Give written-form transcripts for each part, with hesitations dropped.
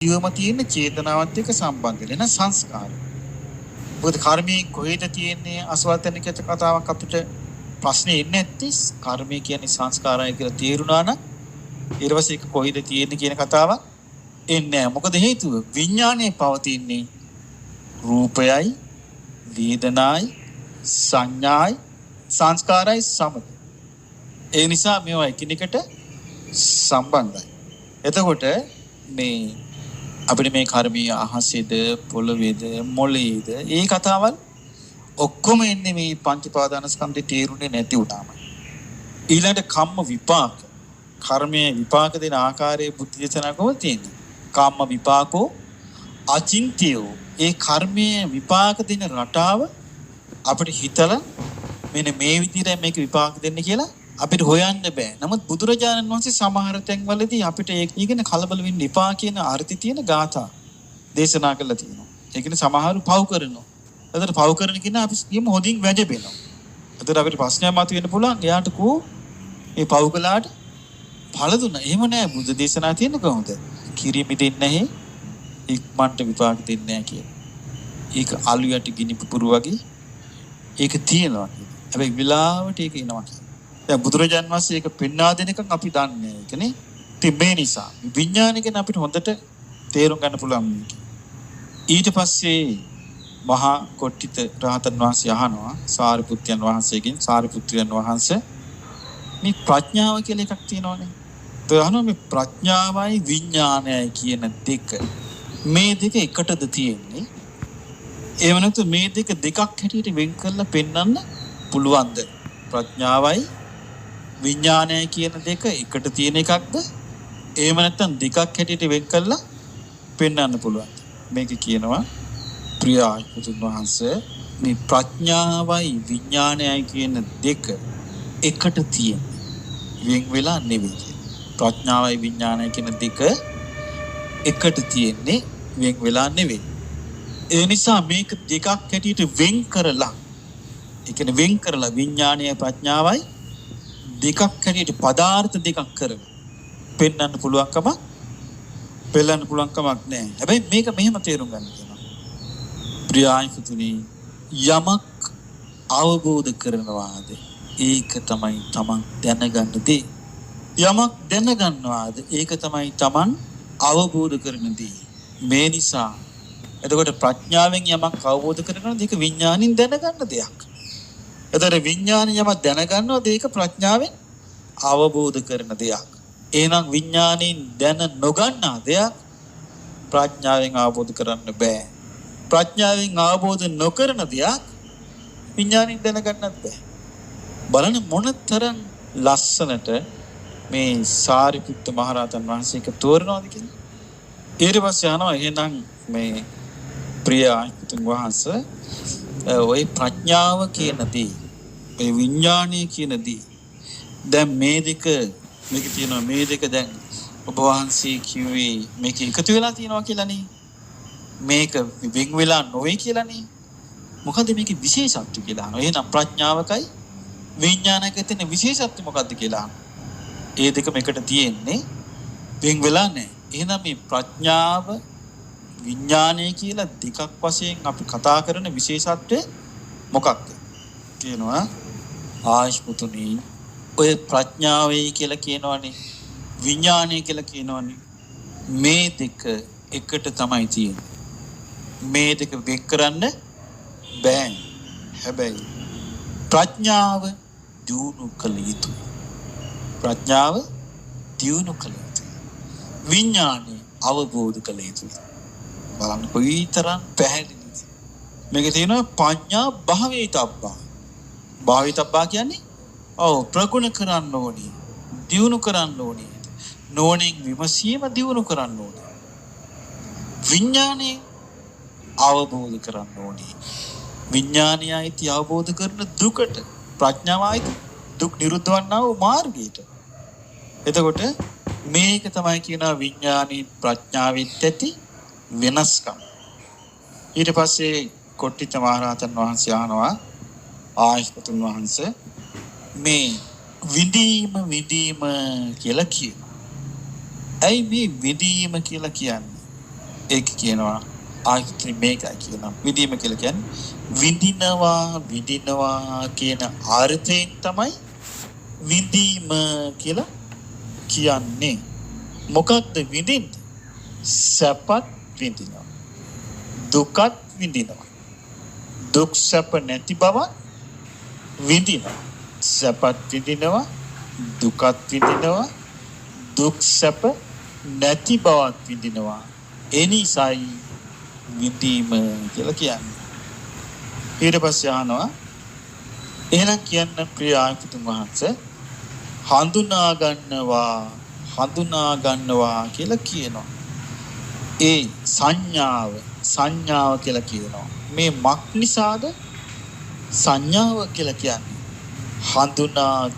ජීවම තියෙන චේතනාවත් එක්ක සම්බන්ධ වෙන සංස්කාර. මොකද කර්මයේ කොහෙද තියෙන්නේ අසවතනිකත කතාවක් අපිට ප්‍රශ්නේ එන්නේ නැත්නම් කර්මය කියන්නේ සංස්කාරය කියලා තේරුණා නම් ඊට පස්සේ ඒක කොහෙද තියෙන්නේ කියන කතාවක් එන්නේ නැහැ. මොකද හේතුව විඥානයේ පවතින්නේ රූපයයි වේදනායි සංඥායි සංස්කාරයි සමග. ඒ නිසා මේවා එකිනෙකට සම්බන්ධයි. එතකොට මේ අපිට මේ කර්මීය අහසේද පොළවේද මොළයේද ඒ කතාවල් ඔක්කොම එන්නේ මේ පංච පාදානස්කන්ධේ තේරුනේ නැති වුණාමයි. ඊළඟට කම්ම විපාක කර්මයේ විපාක දෙන ආකාරයේ බුද්ධ දේශනාවකම තියෙනවා. කම්ම විපාකෝ අචින්තියෝ ඒ කර්මයේ විපාක දෙන රටාව අපිට හිතලා මෙන්න මේ විදිහට මේක විපාක දෙන්න කියලා අපිට හොයන්න බෑ. නමුත් බුදුරජාණන් වහන්සේ සමහර තැන්වලදී අපිට ඒක ඉගෙන කලබල වෙන්න එපා කියන අර්ථය තියෙන ගාථා දේශනා කළා තියෙනවා. ඒ කියන්නේ සමහරු පව් කරනවා. එතකොට පව් කරන කෙනා අපි කියමු හොඳින් වැජබෙනවා. එතකොට අපිට ප්‍රශ්නයක් මතුවෙන්න පුළුවන්. එයාට කෝ මේ පව් කළාට ඵල දුන්නා. එහෙම නෑ බුද්ධ දේශනා තියෙන්නේ කොහොමද? කිරිමි දෙන්නේ නැහැ. ඉක්මන්ට විපාක දෙන්නේ නැහැ කියලා. ඒක අලු යට ගිනි පුපුරු වගේ ඒක තියෙනවා. හැබැයි විලාවට ඒක එනවා. දැන් බුදුරජාන් වහන්සේ ඒක පෙන්වා දෙන එකක් අපි දන්නේ. ඒකනේ. ඉතින් මේ නිසා විඥානිකෙන් අපිට හොඳට තේරුම් ගන්න පුළුවන් මේක. ඊට පස්සේ මහා කොට්ටිත රහතන් වහන්සේ අහනවා සාරිපුත්යන් වහන්සේගෙන් සාරිපුත්‍රයන් වහන්සේ මේ ප්‍රඥාව කියලා එකක් තියෙනවනේ. ඒ අහනවා මේ ප්‍රඥාවයි විඥානයයි කියන දෙක මේ දෙක එකටද තියෙන්නේ? එහෙම නැත්නම් මේ දෙකක් හැටියට වෙන් කරලා පෙන්වන්න පුළුවන්ද? ප්‍රඥාවයි විඥානයයි කියන දෙක එකට තියෙන එකක්ද? එහෙම නැත්නම් දෙකක් හැටියට වෙන් කරලා පෙන්වන්න පුළුවන්ද? මේක කියනවා ප්‍රියායතුන් වහන්සේ මේ ප්‍රඥාවයි විඥානයයි කියන දෙක එකට තියෙන වෙන් වෙලා නෙවෙයි. ප්‍රඥාවයි විඥානයයි කියන දෙක එකට තියෙන්නේ වෙන් වෙලා නෙවෙයි. ඒ නිසා මේක දෙකක් හැටියට වෙන් කරලා ඒ කියන්නේ වෙන් කරලා විඥානයයි ප්‍රඥාවයි දෙකක් හැටියට පදාර්ථ දෙකක් කරලා පෙන්වන්න පුළුවන්කමක් නැහැ. හැබැයි මේක මෙහෙම තේරුම් ගන්න කියනවා. ප්‍රියායතුනි යමක් අවබෝධ කරනවාද ඒක තමයි තමන් දැනගන්න දේ. යමක් දැනගන්නවාද ඒක තමයි තමන් අවබෝධ කරන දේ. මේ නිසා එතකොට ප්‍රඥාවෙන් යමක් අවබෝධ කරගන්නද ඒක විඥාණයෙන් දැනගන්න දෙයක්. එතකොට විඥාණය යමක් දැනගන්නවද ඒක ප්‍රඥාවෙන් අවබෝධ කරන දෙයක්. එහෙනම් විඥාණයෙන් දැන නොගන්නා දෙයක් ප්‍රඥාවෙන් අවබෝධ කරන්න බෑ. ප්‍රඥාවෙන් අවබෝධ නොකරන දෙයක් විඥාණයෙන් දැනගන්නත් බෑ. බලන්න මොනතරම් ලස්සනට මේ සාරිපුත්ත මහරහතන් වහන්සේක තෝරනවාද කියලා. ඊට පස්සේ අහනවා එහෙනම් මේ ප්‍රියායතුන් වහන්සේ ওই ප්‍රඥාව කියන දේ ඒ විඥානය කියන දේ දැන් මේ දෙක මේක තියෙනවා මේ දෙක දැන් ඔබ වහන්සේ කිව්වේ මේක එකතු වෙලා තියෙනවා කියලානේ. මේක වෙන් වෙලා නොවේ කියලානේ. මොකද මේකේ විශේෂත්වය කියලා අහනවා. එහෙනම් ප්‍රඥාවකයි විඥානයකයි තියෙන විශේෂත්වය මොකද්ද කියලා අහනවා. ඒ දෙකම එකට තියෙන්නේ වෙන් වෙලා නැහැ. එහෙනම් මේ ප්‍රඥාව විඥානය කියලා දෙකක් වශයෙන් අපි කතා කරන විශේෂත්වය මොකක්ද කියනවා. ආයෂ්පුතුනි ඔය ප්‍රඥාවයි කියලා කියනවනේ විඥානය කියලා කියනවනේ මේ දෙක එකට තමයි තියෙන්නේ. මේ දෙක වෙන් කරන්න බෑ. හැබැයි ප්‍රඥාව දියුණු කළ යුතුයි. ප්‍රඥාව දියුණු කළ යුතුයි. විඥානය අවබෝධ කළ යුතුයි. බලන්න කොයිතරම් පැහැදිලිද මේක තියෙනවා. පඤ්ඤා භාවිතබ්බා. භාවිතබ්බා කියන්නේ ප්‍රගුණ කරන්න ඕනේ, දියුණු කරන්න ඕනේ, නෝනින් විමසීම දියුණු කරන්න ඕනේ, විඥානේ අවබෝධ කරන්න ඕනේ. විඥානයයි අවබෝධ කරන දුකට ප්‍රඥාවයි දුක් නිරුද්ධ වන්නා වූ මාර්ගයට. එතකොට මේක තමයි කියනවා විඥානී ප්‍රඥාවෙත් ඇති වෙනස්කම්. ඊට පස්සේ කොට්ටිත මහරහතන් වහන්සේ අහනවා ආයස්පතුන් වහන්සේ මේ විදීම කියලා කියනවා. ඇයි මේ විදීම කියලා කියන්නේ? ඒක කියනවා ආයතන මේකයි කියනවා. විදීම කියලා කියන්නේ විඳිනවා කියන අර්ථයෙන් තමයි විදීම කියලා කියන්නේ. මොකක්ද විඳින්නේ? සැපත් විඳිනවා. දුකත් විඳිනවා. දුක් සැප නැති බව විඳිනවා. සැපත් විඳිනවා. දුකත් විඳිනවා. දුක් සැප නැති බවත් විඳිනවා. එනිසායි විඳීම කියලා කියන්නේ. ඊට පස්සේ අහනවා එහෙනම් කියන්න ප්‍රිය ආයතන වහන්සේ හඳුනා ගන්නවා කියලා කියනවා. ඒ සංඥාව කියලා කියනවා. මේ මක් නිසාද සංඥාව කියලා කියන්නේ? හඳුනා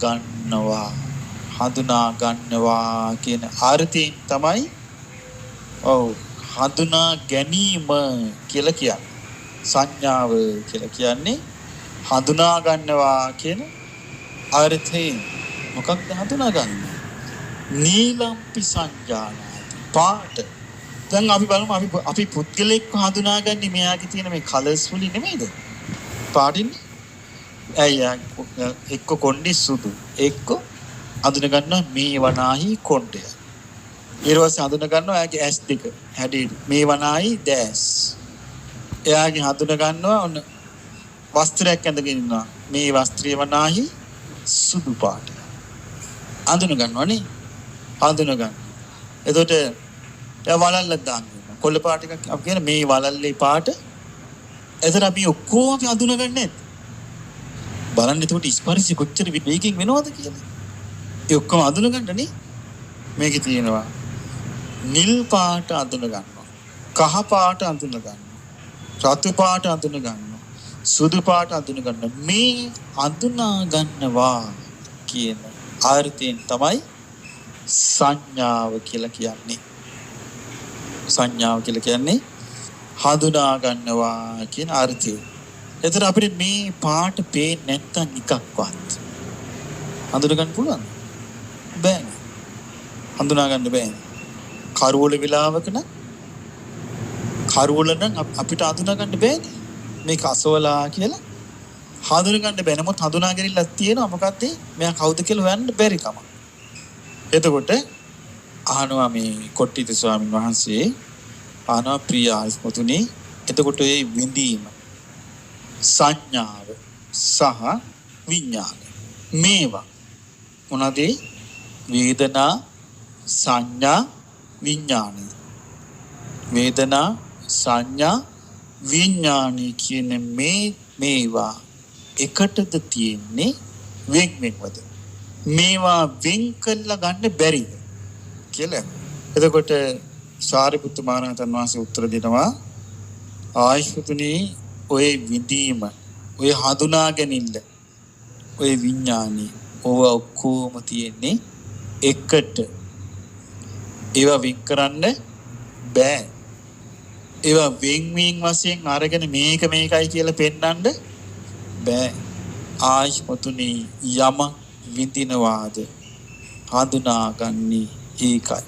ගන්නවා කියන අර්ථයෙන් තමයි හඳුනා ගැනීම කියලා කියන්නේ. සංඥාව කියලා කියන්නේ හඳුනා ගන්නවා කියන අර්ථයෙන්. මොකක්ද හඳුනා ගන්න? නීලම්පි සංජානාති. පාට. දැන් අපි බලමු අපි පුද්ගලෙක් හඳුනාගන්නේ මෙයාගේ තියෙන මේ කලර්ස් වලින් නෙමෙයිද? පාටින්. එක්ක කොණ්ඩේ සුදු. එක්ක හඳුන ගන්නවා මේ වනාහි කොණ්ඩය. ඊට පස්සේ හඳුන ගන්නවා එයාගේ ඇස් දෙක හැඩේ මේ වනාහි දැස්. එයාගේ හඳුන ගන්නවා ඔන්න වස්ත්‍රයක් ඇඳගෙන ඉන්නවා. මේ වස්ත්‍රය වනාහි සුදු පාට. හඳුන ගන්නවනේ. හඳුන ගන්න. එතකොට එයා වලල්ලක් දානවා. කොළ පාට එකක් අපි කියන මේ වලල්ලේ පාට. එතන අපි ඔක්කොම හඳුනගන්නේ නැද්ද? බලන්න එතකොට ස්පර්ශي කොච්චර වේගකින් වෙනවද කියලා. ඒ ඔක්කොම හඳුනගන්නනේ. මේකේ තියෙනවා නිල් පාට හඳුන ගන්නවා. කහ පාට හඳුන ගන්නවා. රතු පාට හඳුන ගන්නවා. සුදු පාට හඳුන ගන්නවා. මේ හඳුනා ගන්නවා කියන අර්ථයෙන් තමයි සංඥාව කියලා කියන්නේ. සංඥාව කියලා කියන්නේ හඳුනා ගන්නවා කියන අර්ථය. එතන අපිට මේ පාට පේන්නේ නැත්තම් එකක්වත් හඳුනා ගන්න පුළුවන්ද? බෑ. හඳුනා ගන්න බෑ. කරවල වෙලාවක නම් අපිට හඳුනා ගන්න බෑනේ. මේක අසවලා කියලා හඳුනා ගන්න බෑ. නමුත් හඳුනා ගැනීමක් තියෙනවා. මොකක්ද? මෙයා කවුද කියලා හොයන්න බැරි කම. එතකොට අහනවා මේ කොට්ටිත ස්වාමීන් වහන්සේ අහනවා ප්‍රිය ආස්මතුනි එතකොට මේ විඳීම සංඥාව සහ විඥාන මේවා මොනවාද? වේදනා සංඥා විඥාන. වේදනා සංඥා විඥාන කියන මේවා එකටද තියෙන්නේ වෙන්වෙන්වද? මේවා වෙන් කළා ගන්න බැරිද කියලා. එතකොට සාරිපුත්ත මහරහතන් වහන්සේ උත්තර දෙනවා ආයුෂ්මතුනි ඔය විඳීම ඔය හඳුනා ගැනීම ඔය විඥානි ඕව ඔක්කොම තියෙන්නේ එකට. ඒවා වෙන් කරන්න බෑ. ඒවා වෙන් වශයෙන් අරගෙන මේක මේකයි කියලා පෙන්නන්න බෑ. ආයුෂ්මතුනි යම විඳිනවාද හඳුනාගන්නේ ඒකයි.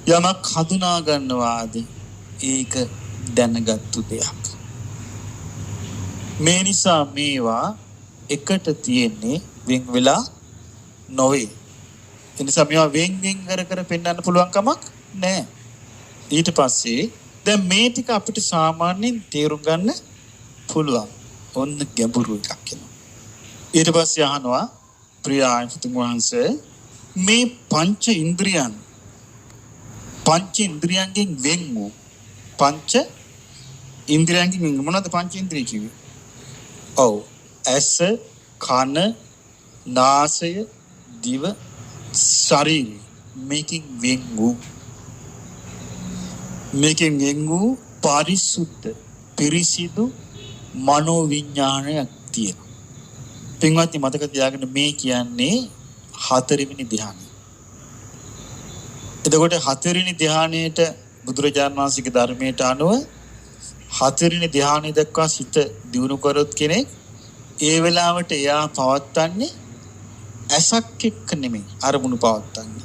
යමක් හඳුනා ගන්නවාද ඒක දැනගත්තු දෙයක්. මේ නිසා මේවා එකට තියෙන්නේ වෙන් වෙලා නොවේ. ඒ නිසා මේවා වෙන් කර පෙන්වන්න පුළුවන් කමක් නැහැ. ඊට පස්සේ දැන් මේ ටික අපිට සාමාන්‍යයෙන් තේරුම් ගන්න පුළුවන්. ඔන්න ගැඹුරු එකක් එනවා. ඊට පස්සේ අහනවා ප්‍රිය ආයතන වහන්සේ මේ පංච ඉන්ද්‍රියයන්ගෙන් වෙන් වූ පංච ඉන්ද්‍රියයන්ගෙන් මොනවද පංච ඉන්ද්‍රිය කිව්වේ? ඔව් ඇස කන නාසය දිව ශරීරය මේකෙන් වෙන් වූ පාරිශුද්ධ පිරිසිදු මනෝවිඥානයක් තියෙනවා. පින්වත්නි මතක තියාගන්න මේ කියන්නේ හතරවෙනි ධ්‍යානය. එතකොට හතරවෙනි ධ්‍යානයේට බුදුරජාණන් වහන්සේගේ ධර්මයට අනුව හතරවෙනි ධ්‍යානය දක්වා සිත දියුණු කරොත් කෙනෙක් ඒ වෙලාවට එයා පවත්න්නේ ඇසක් එක්ක නෙමෙයි අරමුණු පවත්න්නේ.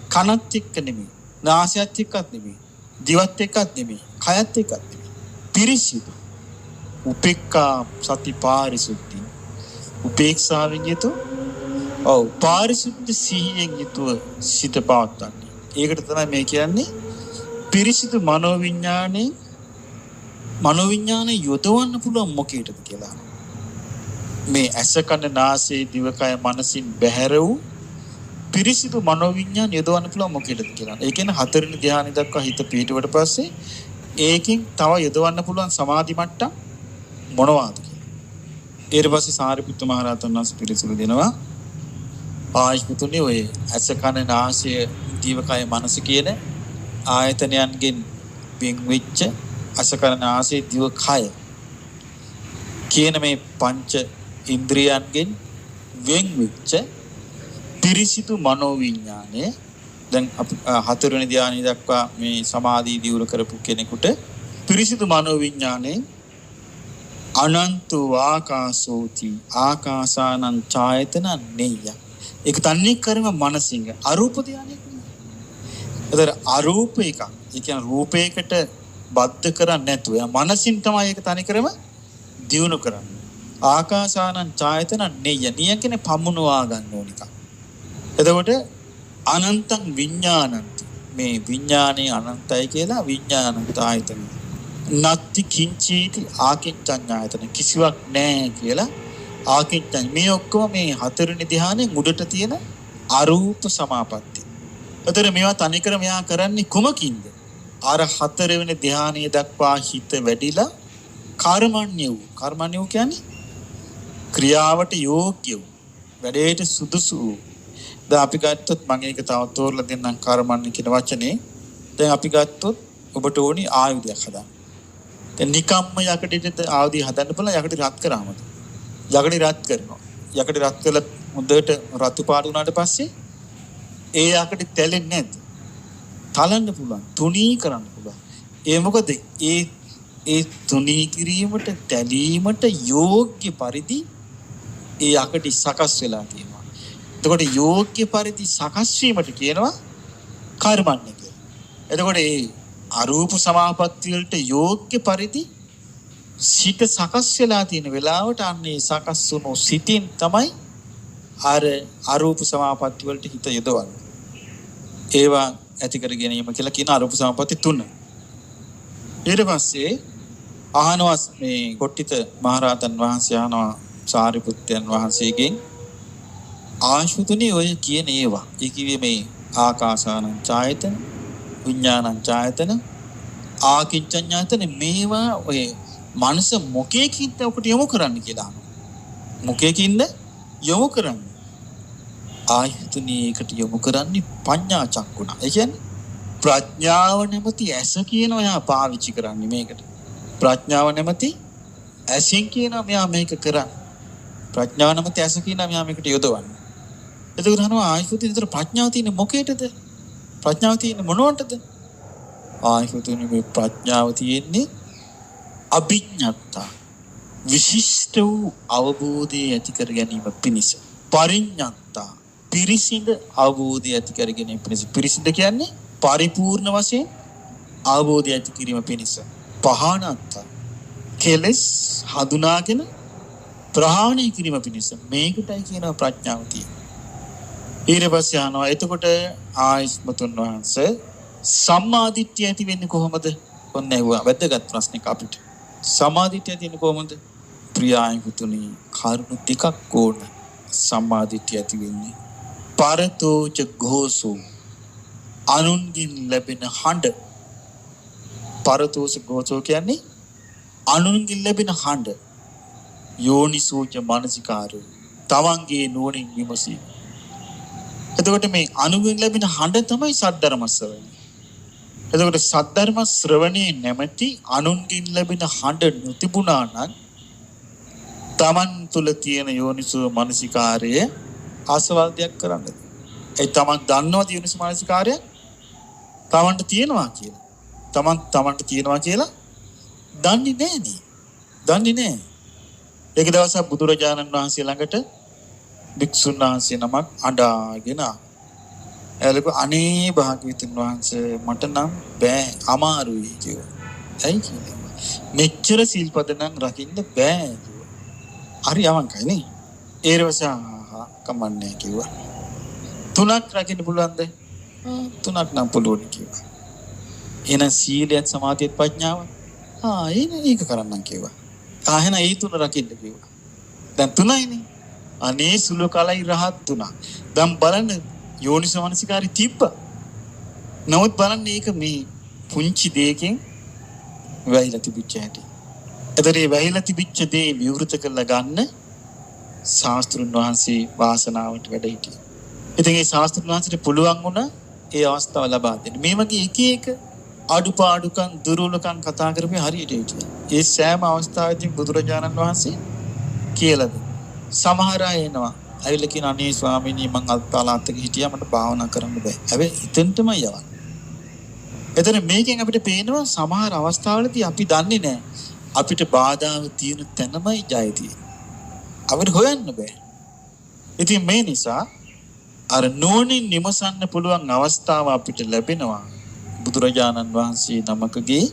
කනත් එක්ක නෙමෙයි. නාසයත් එක්කත් නෙමෙයි. දිවත් එක්කත් නෙමෙයි. කයත් එකක්. පිරිසිදු. උපේක්ඛා සති පාරිසුද්ධි. උපේක්ෂාවෙන් යුතු පාරිශුද්ධ සිහියෙන් යුතුව සිත පවත්වන්නේ. ඒකට තමයි මේ කියන්නේ පිරිසිදු මනෝවිඥාණය යොදවන්න පුළුවන් මොකේද කියලා. මේ ඇස කන නාසය දිවකය මනසින් බැහැර වූ පිරිසිදු මනෝවිඥාණය යොදවන්න පුළුවන් මොකේද කියලා. ඒ කියන්නේ හතරවෙනි ධ්‍යානෙ දක්වා හිත පිහිටුවට පස්සේ ඒකෙන් තව යොදවන්න පුළුවන් සමාධි මට්ටම් මොනවාද කියලා. ඊට පස්සේ සාරිපුත්ත මහ රහතන් වහන්සේ පිළිතුරු දෙනවා ආයතනෙ ඔය ඇස කන නාසය දිවකය මනස කියන ආයතනයන්ගෙන් වෙන් වෙච්ච ඇස කන නාසය දිවකය කියන මේ පංච ඉන්ද්‍රියයන්ගෙන් වෙන් වෙච්ච පිරිසිදු මනෝවිඥානය දැන් අපි හතරවෙනි ධ්‍යානෙ දක්වා මේ සමාධිය දියුණු කරපු කෙනෙකුට පිරිසිදු මනෝවිඥානේ අනන්තු ආකාශෝති ආකාසානං ඡායතන නෙය්‍ය. ඒක තන්නේ කරම මනසින්ග අරූප ධ්‍යානෙ. ඒතර අරූප එක. ඒ කියන්නේ රූපයකට බද්ධ කරන්නේ නැතුව මනසින් තමයි ඒක තනි කරම දියුණු කරන්නේ. ආකාසානං ඡායතන නෙය්‍ය. නිය කියන්නේ පමුණවා ගන්න ඕන එක. එතකොට අනන්තං විඥානන්ති. මේ විඥානේ අනන්තයි කියලා විඥානන්ත ආයතන. නත්ති කිංචීති ආකින්චඤ්ඤායතන කිසිවක් නැහැ කියලා ආකින්චඤ්ඤ මේ ඔක්කොම මේ හතරවෙනි ධ්‍යානෙ මුඩට තියෙන අරූප සමාපatti. ඒතර මේවා තනිකර මෙයා කරන්නේ කුමකින්ද? අර හතරවෙනි ධ්‍යානෙ දක්වා හිත වැඩිලා කර්මණ්‍ය වූ. කර්මණ්‍ය වූ කියන්නේ ක්‍රියාවට යෝග්‍ය වූ. වැඩේට සුදුසු වූ. දැන් අපි ගත්තොත් මම ඒක තව තෝරලා දෙන්නම් කර්මණ්‍ය කියන වචනේ. දැන් අපි ගත්තොත් ඔබට ඕනි ආයුධයක් හදන්න. දැන් නිකම්ම යකඩට ආයුධය හදන්න බලලා යකඩ රත් කරාමද? යකඩ රත් කරනවා. යකඩ රත් කළා හොඳට රතු පාට වුණාට පස්සේ ඒ යකඩ තැලෙන්නේ නැද්ද? තලන්න පුළුවන්. තුනී කරන්න පුළුවන්. ඒ මොකද ඒ තුනී කිරීමට තැලීමට යෝග්‍ය පරිදි ඒ යකඩ සකස් වෙලා තියෙනවා. එතකොට යෝග්‍ය පරිදි සකස් වීමට කියනවා කර්මණ්‍ය කියලා. එතකොට ඒ අරූප සමාපatti වලට යෝග්‍ය පරිදි සිත සකස් වෙලා තියෙන වෙලාවට අන්නේ සකස් වුණු සිතින් තමයි අර අරූප සමාපatti වලට හිත යොදවන්නේ. ඒවා ඇති කර ගැනීම කියලා කියන අරූප සමාපatti තුන. ඊට පස්සේ අහනවා මේ කොට්ටිත මහරහතන් වහන්සේ අහනවා සාරිපුත්තයන් වහන්සේගෙන් ආශුතුනි ඔය කියන ඒවා. ඒ කිව්වේ මේ ආකාසානං ඡායතන විඥානං ඡායතන ආකින්චඤ්ඤායතන මේවා ඔය මනස මොකේකින්ද ඔකට යොමු කරන්න කියලා අහනවා. මොකේකින්ද යොමු කරන්නේ? ආයතනෙ එකට යොමු කරන්නේ පඤ්ඤා චක්කුණ. ඒ කියන්නේ ප්‍රඥාව නැමැති ඇස කියන ඔයා පාවිච්චි කරන්නේ මේකට. ප්‍රඥාව නැමැති ඇසින් කියනවා මෙයා මේක කරන්නේ. ප්‍රඥාව නැමැති ඇස කියනවා මෙයා මේකට යොදවන්නේ. එතකොට අහනවා ආයතනෙ විතර ප්‍රඥාව තියෙන්නේ මොකේටද? ප්‍රඥාව තියෙන්නේ මොනවටද? ආයතනෙ මේ ප්‍රඥාව තියෙන්නේ අභිඥාත්තා විශිෂ්ට වූ අවබෝධය ඇති කර ගැනීම පිණිස. පරිඥාත්තා පිරිසිඳ අවබෝධය ඇති කර ගැනීම පිණිස. පිරිසිඳ කියන්නේ පරිපූර්ණ වශයෙන් අවබෝධය ඇති කිරීම පිණිස. පහානත්තා කෙලස් හඳුනාගෙන ප්‍රහාණය කිරීම පිණිස. මේකටයි කියනවා ප්‍රඥාව තියෙන්නේ. ඊට පස්සේ අහනවා එතකොට ආයස්මතුන් වහන්සේ සම්මාදිට්ඨිය ඇති වෙන්නේ කොහොමද? ඔන්න ඇහුවා වැදගත් ප්‍රශ්නයක් අපිට. සම්මාදිට්ඨිය ඇති වෙන්නේ කොහොමද? ප්‍රියායුතුනි කරුණු ටිකක් ඕන සම්මාදිට්ඨිය ඇති වෙන්නේ. පරතෝච ഘോഷෝ අනුන්ගෙන් ලැබෙන හඬ. පරතෝච ഘോഷෝ කියන්නේ අනුන්ගෙන් ලැබෙන හඬ. යෝනිසෝච මානසිකාරය තමන්ගේ නුවණින් විමසීම. එතකොට මේ අනුගෙන් ලැබෙන හඬ තමයි සද්ධර්ම ශ්‍රවණය. එතකොට සද්ධර්ම ශ්‍රවණයේ නැමැති අනුන්ගෙන් ලැබෙන හඬ නොතිබුණා නම් තමන් තුළ තියෙන යෝනිසෝ මානසිකාරය ආසවල්දයක් කරන්නද? ඒ තමන් දන්නවද යෝනිසෝ මානසිකාරය තමන්ට තියෙනවා කියලා? තමන්ට තියෙනවා කියලා දන්නේ නැහැනේ. දන්නේ නැහැ. ඒක දවසක් බුදුරජාණන් වහන්සේ ළඟට භික්ෂුන් වහන්සේ නමක් අඬාගෙන එළක අනේ භාග්‍යවතුන් වහන්සේ මට නම් බෑ අමාරුයි කිව්වා. ඇයි කියන්නේ? මෙච්චර සිල්පද නම් රකින්න බෑ කිව්වා. හරි අවංකයි නේ. ඊර්වසා කමන්නේ කිව්වා. 3ක් රකින්න පුළුවන්ද? 3ක් නම් පුළුවන් කිව්වා. එහෙනම් සීලයත් සමාධියත් ප්‍රඥාව. ඒක කරන්නම් කිව්වා. එහෙනම් ඒ 3 රකින්න කිව්වා. දැන් 3යිනේ. අනේ සුළු කලයි රහත් 3. දැන් බලන්න යෝනිසෝ මනසිකාරي තිබ්බා. නමුත් බලන්න මේක මේ පුංචි දෙයකින් වැහිලා තිබිච්ච හැටි. ඒතරේ වැහිලා තිබිච්ච දේ විවෘත කරලා ගන්න ශාස්ත්‍රුන් වහන්සේ වාසනාවට වැඩ හිටියා. ඉතින් ඒ ශාස්ත්‍රුන් වහන්සේට පුළුවන් වුණා ඒ අවස්ථාව ලබා දෙන්න. මේ වගේ එක එක අඩුපාඩුකම් දුර්වලකම් කතා කරපේ හරියට හිටියා. ඒ සෑම අවස්ථාවෙදී බුදුරජාණන් වහන්සේ කියලා දෙනවා. සමහර අය එනවා. ඇවිල්ලා කියන අනේ ස්වාමීනි මං අල්පාලාත්තක හිටියා මට භාවනා කරන්න බෑ. හැබැයි ඉතින්ටමයි යවන්නේ. එතන මේකෙන් අපිට පේනවා සමහර අවස්ථාවලදී අපි දන්නේ නැහැ. අපිට බාධාව තියෙන තැනමයි ජය තියෙන්නේ. අපිට හොයන්න බෑ. ඉතින් මේ නිසා අර නෝනින් නිමසන්න පුළුවන් අවස්ථාව අපිට ලැබෙනවා. බුදුරජාණන් වහන්සේ නමකගේ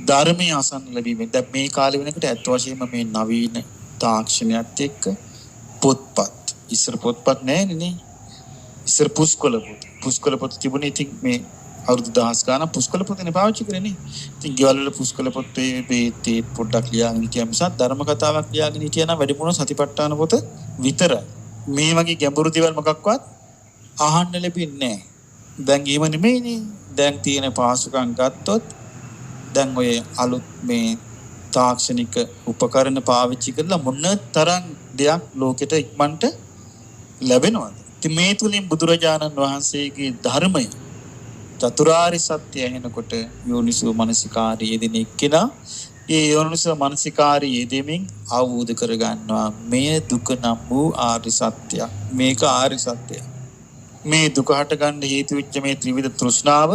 ධර්මයේ අසන්න ලැබීමෙන්. දැන් මේ කාලේ වෙනකොට ඇත්ත වශයෙන්ම මේ නවීන තාක්ෂණයත් එක්ක පොත්පත් ඉස්සර පොත්පත් නැහැ නේ. ඉස්සර පුස්කොළ පොත් තිබුණේ. ඉතින් මේ අවුරුදු 10 ගානක් පුස්කොළ පොතනේ පාවිච්චි කරන්නේ. ඉතින් ගෙවල් වල පුස්කොළ පොතේ මේ පොඩ්ඩක් ලියාගෙන හිටියා මිසක් ධර්ම කතාවක් ලියාගෙන හිටියා නම් වැඩිපුර සතිපට්ඨාන පොත විතරයි. මේ වගේ ගැඹුරු දේවල් මොකක්වත් අහන්න ලැබෙන්නේ නැහැ. දැන් එහෙම නෙමෙයිනේ. දැන් තියෙන පාසුකම් ගත්තොත් දැන් ඔය අලුත් මේ තාක්ෂණික උපකරණ පාවිච්චි කරලා මොන තරම් දෙයක් ලෝකෙට ඉක්මනට ලැබෙනවද? ඉතින් මේ තුලින් බුදුරජාණන් වහන්සේගේ ධර්මය චතුරාර්ය සත්‍ය ඇහෙනකොට යෝනිසෝ මනසිකාරී යෙදෙන එක්කෙනා ඒ යෝනිසෝ මනසිකාරී යෙදෙමින් අවබෝධ කරගන්නවා මේ දුක නම් වූ ආර්ය සත්‍යය. මේක ආර්ය සත්‍යය. මේ දුක හට ගන්න හේතු වෙච්ච මේ ත්‍රිවිධ තෘෂ්ණාව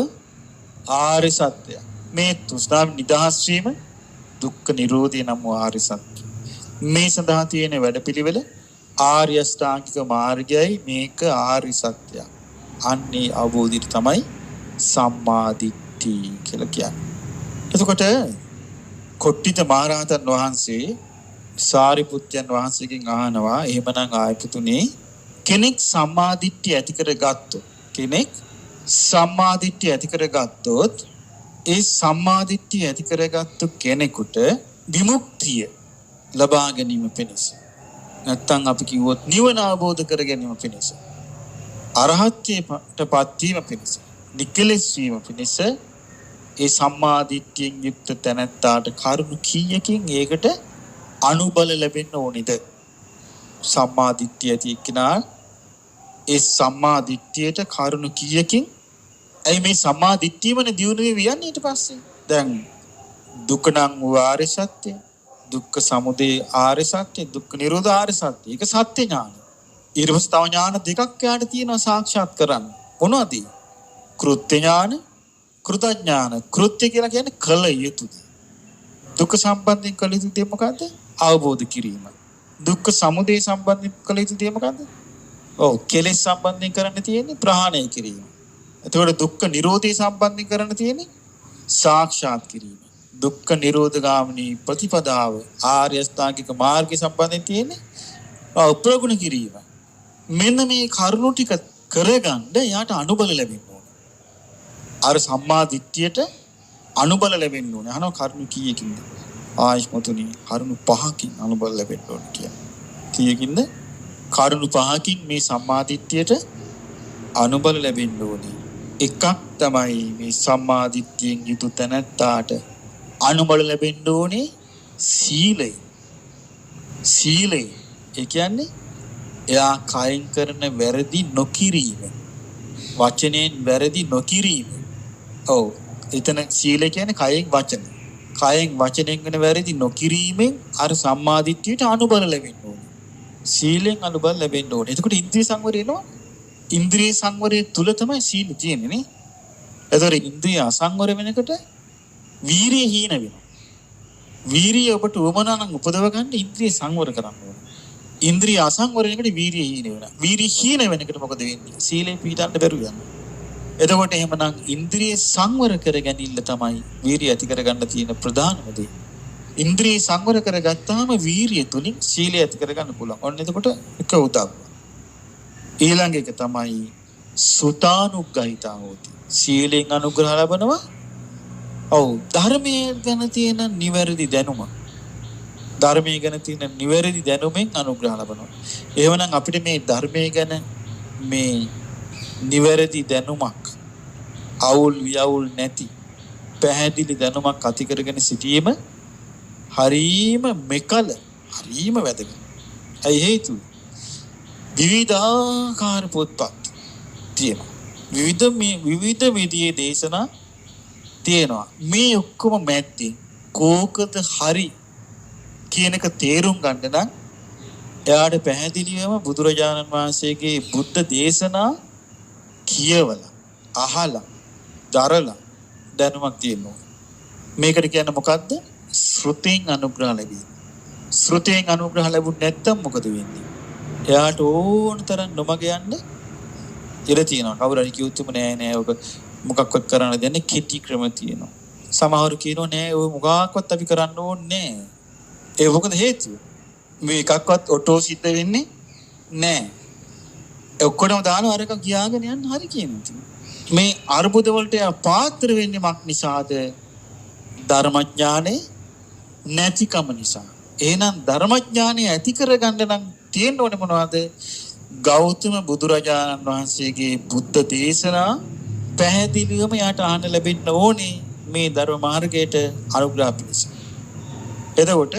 ආර්ය සත්‍යය. මේ තෘෂ්ණාව නිදහස් වීම දුක්ඛ නිරෝධය නම් වූ ආර්ය සත්‍යය. මේ සඳහා තියෙන වැඩපිළිවෙල ආර්ය අෂ්ටාංගික මාර්ගයයි. මේක ආර්ය සත්‍යය. අන්නේ අවබෝධය තමයි සම්මා දිට්ඨි කියලා කියන්නේ. එතකොට කොට්ටිත මහරහතන් වහන්සේ සාරිපුත්යන් වහන්සේගෙන් අහනවා එහෙමනම් ආයතතුනේ කෙනෙක් සම්මා දිට්ඨිය ඇති කරගත්තොත් ඒ සම්මා දිට්ඨිය ඇති කරගත්තු කෙනෙකුට විමුක්තිය ලබා ගැනීම පිණිස නැත්නම් අපි කිව්වොත් නිවන අවබෝධ කර ගැනීම පිණිස අරහත්ත්වයටපත් වීම පිණිස නිකලස් වීම පිණිස ඒ සම්මා දිට්ඨියෙන් යුක්ත තැනැත්තාට කරුණු කීයකින් ඒකට අනුබල ලැබෙන්න ඕනිද? සම්මා දිට්ඨිය ඇති එක්කෙනා ඒ සම්මා දිට්ඨියට කරුණු කීයකින් ඇයි මේ සම්මා දිට්ඨියමනේ දියුණු වෙවි යන්නේ ඊට පස්සේ? දැන් දුක නම් වූ ආර්ය සත්‍ය, දුක්ඛ සමුදය ආර්ය සත්‍ය, දුක්ඛ නිරෝධ ආර්ය සත්‍ය. ඒක සත්‍ය ඥාන. ඊට පස්සේ තව ඥාන දෙකක් යාට තියෙනවා සාක්ෂාත් කරන්න. මොනවද? කෘත්‍ය ඥාන, කෘතඥාන. කෘත්‍ය කියලා කියන්නේ කල යුතු දේ. දුක්ඛ සම්බන්ධයෙන් කල යුතු දේ මොකද්ද? අවබෝධ කිරීම. දුක්ඛ සමුදය සම්බන්ධයෙන් කල යුතු දේ මොකද්ද? කෙලෙස් සම්බන්ධයෙන් කරන්න තියෙන්නේ ප්‍රහාණය කිරීම. එතකොට දුක්ඛ නිරෝධය සම්බන්ධයෙන් කරන්න තියෙන්නේ සාක්ෂාත් කිරීම. දුක්ඛ නිරෝධ ගාමිනී ප්‍රතිපදාව ආර්ය අෂ්ටාංගික මාර්ගය සම්බන්ධයෙන් තියෙන්නේ ප්‍රගුණ කිරීම. මෙන්න මේ කරුණු ටික කරගන්න යාට අනුබල ලැබෙන්න ඕනේ. අර සම්මා දිට්ඨියට අනුබල ලැබෙන්න ඕනේ. අහනවා කරුණු කීයකින්ද? ආයිස්මතුනි කරුණු 5කින් අනුබල ලැබෙන්න ඕනේ කියන්නේ. කීයකින්ද? කරුණු 5කින් මේ සම්මා දිට්ඨියට අනුබල ලැබෙන්න ඕනේ. එකක් තමයි මේ සම්මා දිට්ඨියෙන් යුතු තැනැත්තාට අනුබල ලැබෙන්න ඕනේ සීලය. සීලය ඒ කියන්නේ එයා කයින් කරන වැරදි නොකිරීම, වචනෙන් වැරදි නොකිරීම. එතන සීලය කියන්නේ කයෙන් වචන. කයෙන් වචනෙන් වෙන වැරදි නොකිරීමෙන් අර සම්මා දිට්ඨියට අනුබල ලැබෙන්න ඕනේ. සීලෙන් අනුබල ලැබෙන්න ඕනේ. එතකොට ඉන්ද්‍රිය සංවරය එනවා. ඉන්ද්‍රිය සංවරයේ තුල තමයි සීල තියෙන්නේ නේ. ඒතර ඉන්ද්‍රිය අසංවර වෙනකොට වීරිය හීන වෙනවා. වීරිය ඔබට උවමනා නම් උපදව ගන්න ඉන්ද්‍රිය සංවර කරන්න ඕනේ. ඉන්ද්‍රිය අසංවර වෙනකොට වීරිය හීන වෙනවා. වීරිය හීන වෙනකොට මොකද වෙන්නේ? සීලේ පිළිටන්න බැරුව යනවා. එතකොට එහෙමනම් ඉන්ද්‍රිය සංවර කර ගැනීම තමයි වීරිය ඇති කර ගන්න තියෙන ප්‍රධානම දේ. ඉන්ද්‍රිය සංවර කරගත්තාම වීරිය තුලින් සීලය ඇති කර ගන්න පුළුවන්. ඔන්න එතකොට එක උදව්ව. ඊළඟ එක තමයි සුතානුග්‍රහිතා හොති. සීලෙන් අනුග්‍රහ ලබනවා. ඔව් ධර්මයේ ගැන තියෙන නිවැරදි දැනුම. ධර්මයේ ගැන තියෙන නිවැරදි දැනුමෙන් අනුග්‍රහ ලබනවා. එහෙමනම් අපිට මේ ධර්මයේ ගැන මේ නිවැරදි දැනුමක් අවුල් වියවුල් නැති පැහැදිලි දැනුමක් ඇති කරගෙන සිටීම හරීම මෙකල හරීම වැදගත්. ඒ හේතුව විවිධාකාර පොත්පත් තියෙනවා. විවිධ විදිහේ දේශනා තියෙනවා. මේ ඔක්කොම මැද්දේ කෝකද හරි කියන එක තේරුම් ගන්න නම් එයාට පැහැදිලිවම බුදුරජාණන් වහන්සේගේ බුද්ධ දේශනා කියවලා අහලා දරලා දැනුමක් තියෙනවා. මේකට කියන්නේ මොකද්ද? ශ්‍රුතියෙන් අනුග්‍රහ ලැබීම. ශ්‍රුතියෙන් අනුග්‍රහ ලැබුණ නැත්නම් මොකද වෙන්නේ? එයාට ඕන තරම් නොමග යන්න ඉඩ තියෙනවා. කවුරු හරි කිව්වොත් නෑ ඔක මොකක්වත් කරන්න දෙන්නේ කෙටි ක්‍රම තියෙනවා. සමහරු කියනවා නෑ ඔය මොකක්වත් අපි කරන්න ඕනේ නෑ. ඒ මොකද හේතුව? මේ එකක්වත් ඔටෝ සිද්ධ වෙන්නේ නෑ. ඔක්කොම දානවා අරක කියාගෙන යන්න හරි කියන්නේ. මේ අර්බුද වලට පාත්‍ර වෙන්නේ මක් නිසාද? ධර්මඥානෙ නැතිකම නිසා. එහෙනම් ධර්මඥානෙ ඇති කරගන්න නම් තියෙන්න ඕනේ මොනවද? ගෞතම බුදුරජාණන් වහන්සේගේ බුද්ධ දේශනා පැහැදිලිවම යාට අහන්න ලැබෙන්න ඕනේ මේ ධර්ම මාර්ගයට අනුග්‍රහ පිණිස. එතකොට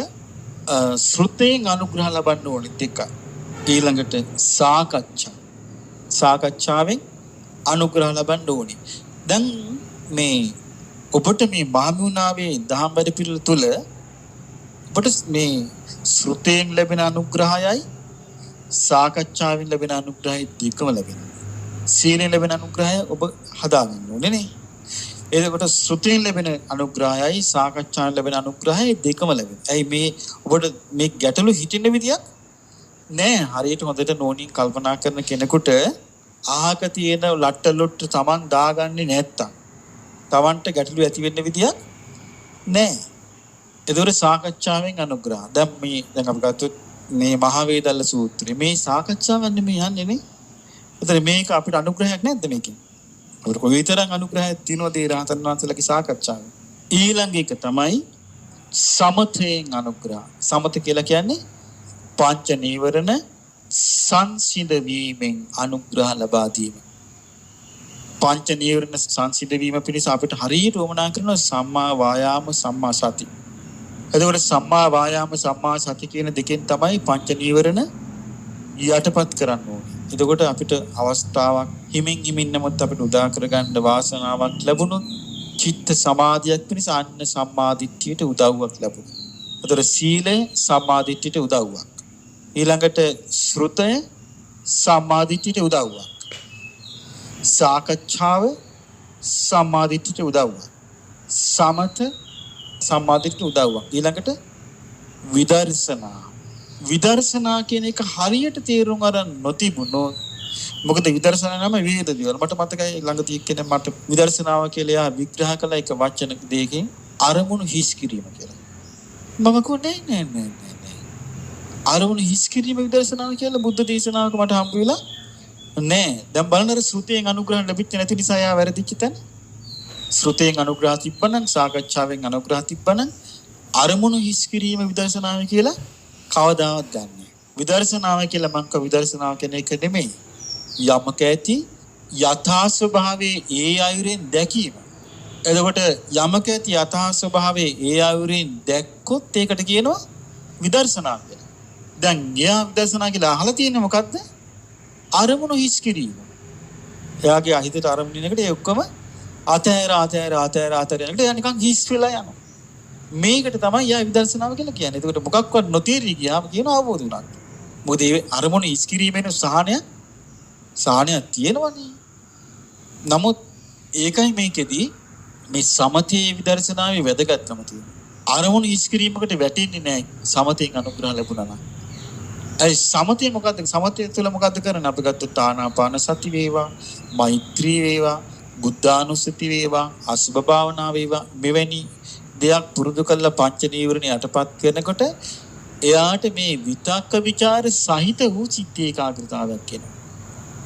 ශ්‍රුතයෙන් අනුග්‍රහ ලබන්න ඕනේ දෙක. ඊළඟට සාකච්ඡාවෙන් අනුග්‍රහ ලබන්න ඕනේ. දැන් මේ ඔබට මේ මහමුණාවේ දහම් වැඩ පිළිවෙල තුල ඔබට මේ ශ්‍රුතයෙන් ලැබෙන අනුග්‍රහයයි සාකච්ඡාවෙන් ලැබෙන අනුග්‍රහය දෙකම ලැබෙනවා. සීලෙන් ලැබෙන අනුග්‍රහය ඔබ හදා ගන්න ඕනේ නේ. එතකොට ශ්‍රුතියෙන් ලැබෙන අනුග්‍රහයයි සාකච්ඡාවෙන් ලැබෙන අනුග්‍රහය දෙකම ලැබෙනවා. ඇයි මේ ඔබට මේ ගැටලු හිටින්න විදියක් නෑ. හරියට හොඳට නෝනින් කල්පනා කරන කෙනෙකුට අහක තියෙන ලට්ට ලොට්ට Taman දාගන්නේ නැත්තම් Tamanට ගැටලු ඇති වෙන්න විදියක් නෑ. එතකොට සාකච්ඡාවෙන් අනුග්‍රහ. දැන් අපි ගත්තොත් මේ මහා වේදල්ල සූත්‍රය මේ සාකච්ඡාවෙන් මේ යන්නේ නේ. එතන මේක අපිට අනුග්‍රහයක් නැද්ද මේකෙන්? අපිට කොයිතරම් අනුග්‍රහයක් තියෙනවද ඒ රහතන් වහන්සේලාගේ සාකච්ඡාවෙන්? ඊළඟ එක තමයි සමතයෙන් අනුග්‍රහ. සමත කියලා කියන්නේ පංච නීවරණ සංසිඳ වීමෙන් අනුග්‍රහ ලබා දීම. පංච නීවරණ සංසිඳ වීම පිණිස අපිට හරියට වමනා කරන සම්මා වායාම සම්මා සති. එතකොට සම්මා වායාම සම්මා සති කියන දෙකෙන් තමයි පංච නීවරණ යටපත් කරන්න ඕනේ. එතකොට අපිට අවස්ථාවක් හිමින් නමුත් අපිට උදා කරගන්න වාසනාවක් ලැබුණොත් චිත්ත සමාධියක් පිණිස අන්න සම්මාදිට්ඨියට උදව්වක් ලැබුණා. එතකොට සීලය සම්මාදිට්ඨියට උදව්වක්. ඊළඟට ශ්‍රුතය සම්මාදිට්ඨියට උදව්වක්. සාකච්ඡාව සම්මාදිට්ඨියට උදව්වක්. සමත සම්මාදිට්ඨියට උදව්වක්. ඊළඟට විදර්ශනා කියන එක හරියට තේරුම් අරන් නොතිබුණොත් මොකද විදර්ශනා නම විවිධ දේවල් මට මතකයි ළඟදී එක්කෙනෙක් මට විදර්ශනාව කියලා විග්‍රහ කළ එක වචන දෙකකින් අරමුණු හිස් කිරීම කියලා. මම කිව්වේ නෑ. අරමුණු හිස් කිරීම විදර්ශනාව කියලා බුද්ධ දේශනාවක මට හම්බ වෙලා නෑ. දැන් බලන්න ශ්‍රුතියෙන් අනුග්‍රහ ලැබෙච්ච නැති නිසා යා වැරදිච්ච තැන. ශ්‍රුතියෙන් අනුග්‍රහ තිබ්බනම් සාකච්ඡාවෙන් අනුග්‍රහ තිබ්බනම් අරමුණු හිස් කිරීම විදර්ශනාව කියලා කවදාවත් ගන්න. විදර්ශනාව කියලා මං කව විදර්ශනාව කියන එක නෙමෙයි. යමක ඇති යථා ස්වභාවයේ ඒ අයුරින් දැකීම. එතකොට යමක ඇති යථා ස්වභාවයේ ඒ අයුරින් දැක්කොත් ඒකට කියනවා විදර්ශනාව කියලා. දැන් යා විදර්ශනා කියලා අහලා තියෙන්නේ මොකද්ද? අරමුණු හිස් කිරීම. එයාගේ අහිතට අරමුණ එනකොට ඒ ඔක්කොම අතෑර යනකොට යා නිකන් හිස් වෙලා යනවා. මේකට තමයි යා විදර්ශනාව කියලා කියන්නේ. එතකොට මොකක්වත් නොතේරී ගියාම කියන අවබෝධ වුණා. මොකද ඒ අරමුණු හිස් කිරීමෙන් සාහනයක් තියෙනවනේ. නමුත් ඒකයි මේකෙදී මේ සමතේ විදර්ශනාවේ වැදගත්කම තියෙනවා. අරමුණු හිස් කිරීමකට වැටෙන්නේ නැහැ සමතෙන් අනුග්‍රහ ලැබුණා නම්. ඒ සමතේ මොකද්ද? සමතේ තුළ මොකද්ද කරන්නේ? අපි ගත්තොත් ආනාපාන සති වේවා, මෛත්‍රී වේවා, බුද්ධානුස්සති වේවා අසුභ භාවනා වේවා මෙවැනි දෙයක් පුරුදු කරලා පංච නීවරණ යටපත් කරනකොට එයාට මේ විතක්ක ਵਿਚාර සහිත වූ චිත්ත ඒකාග්‍රතාවයක් එනවා.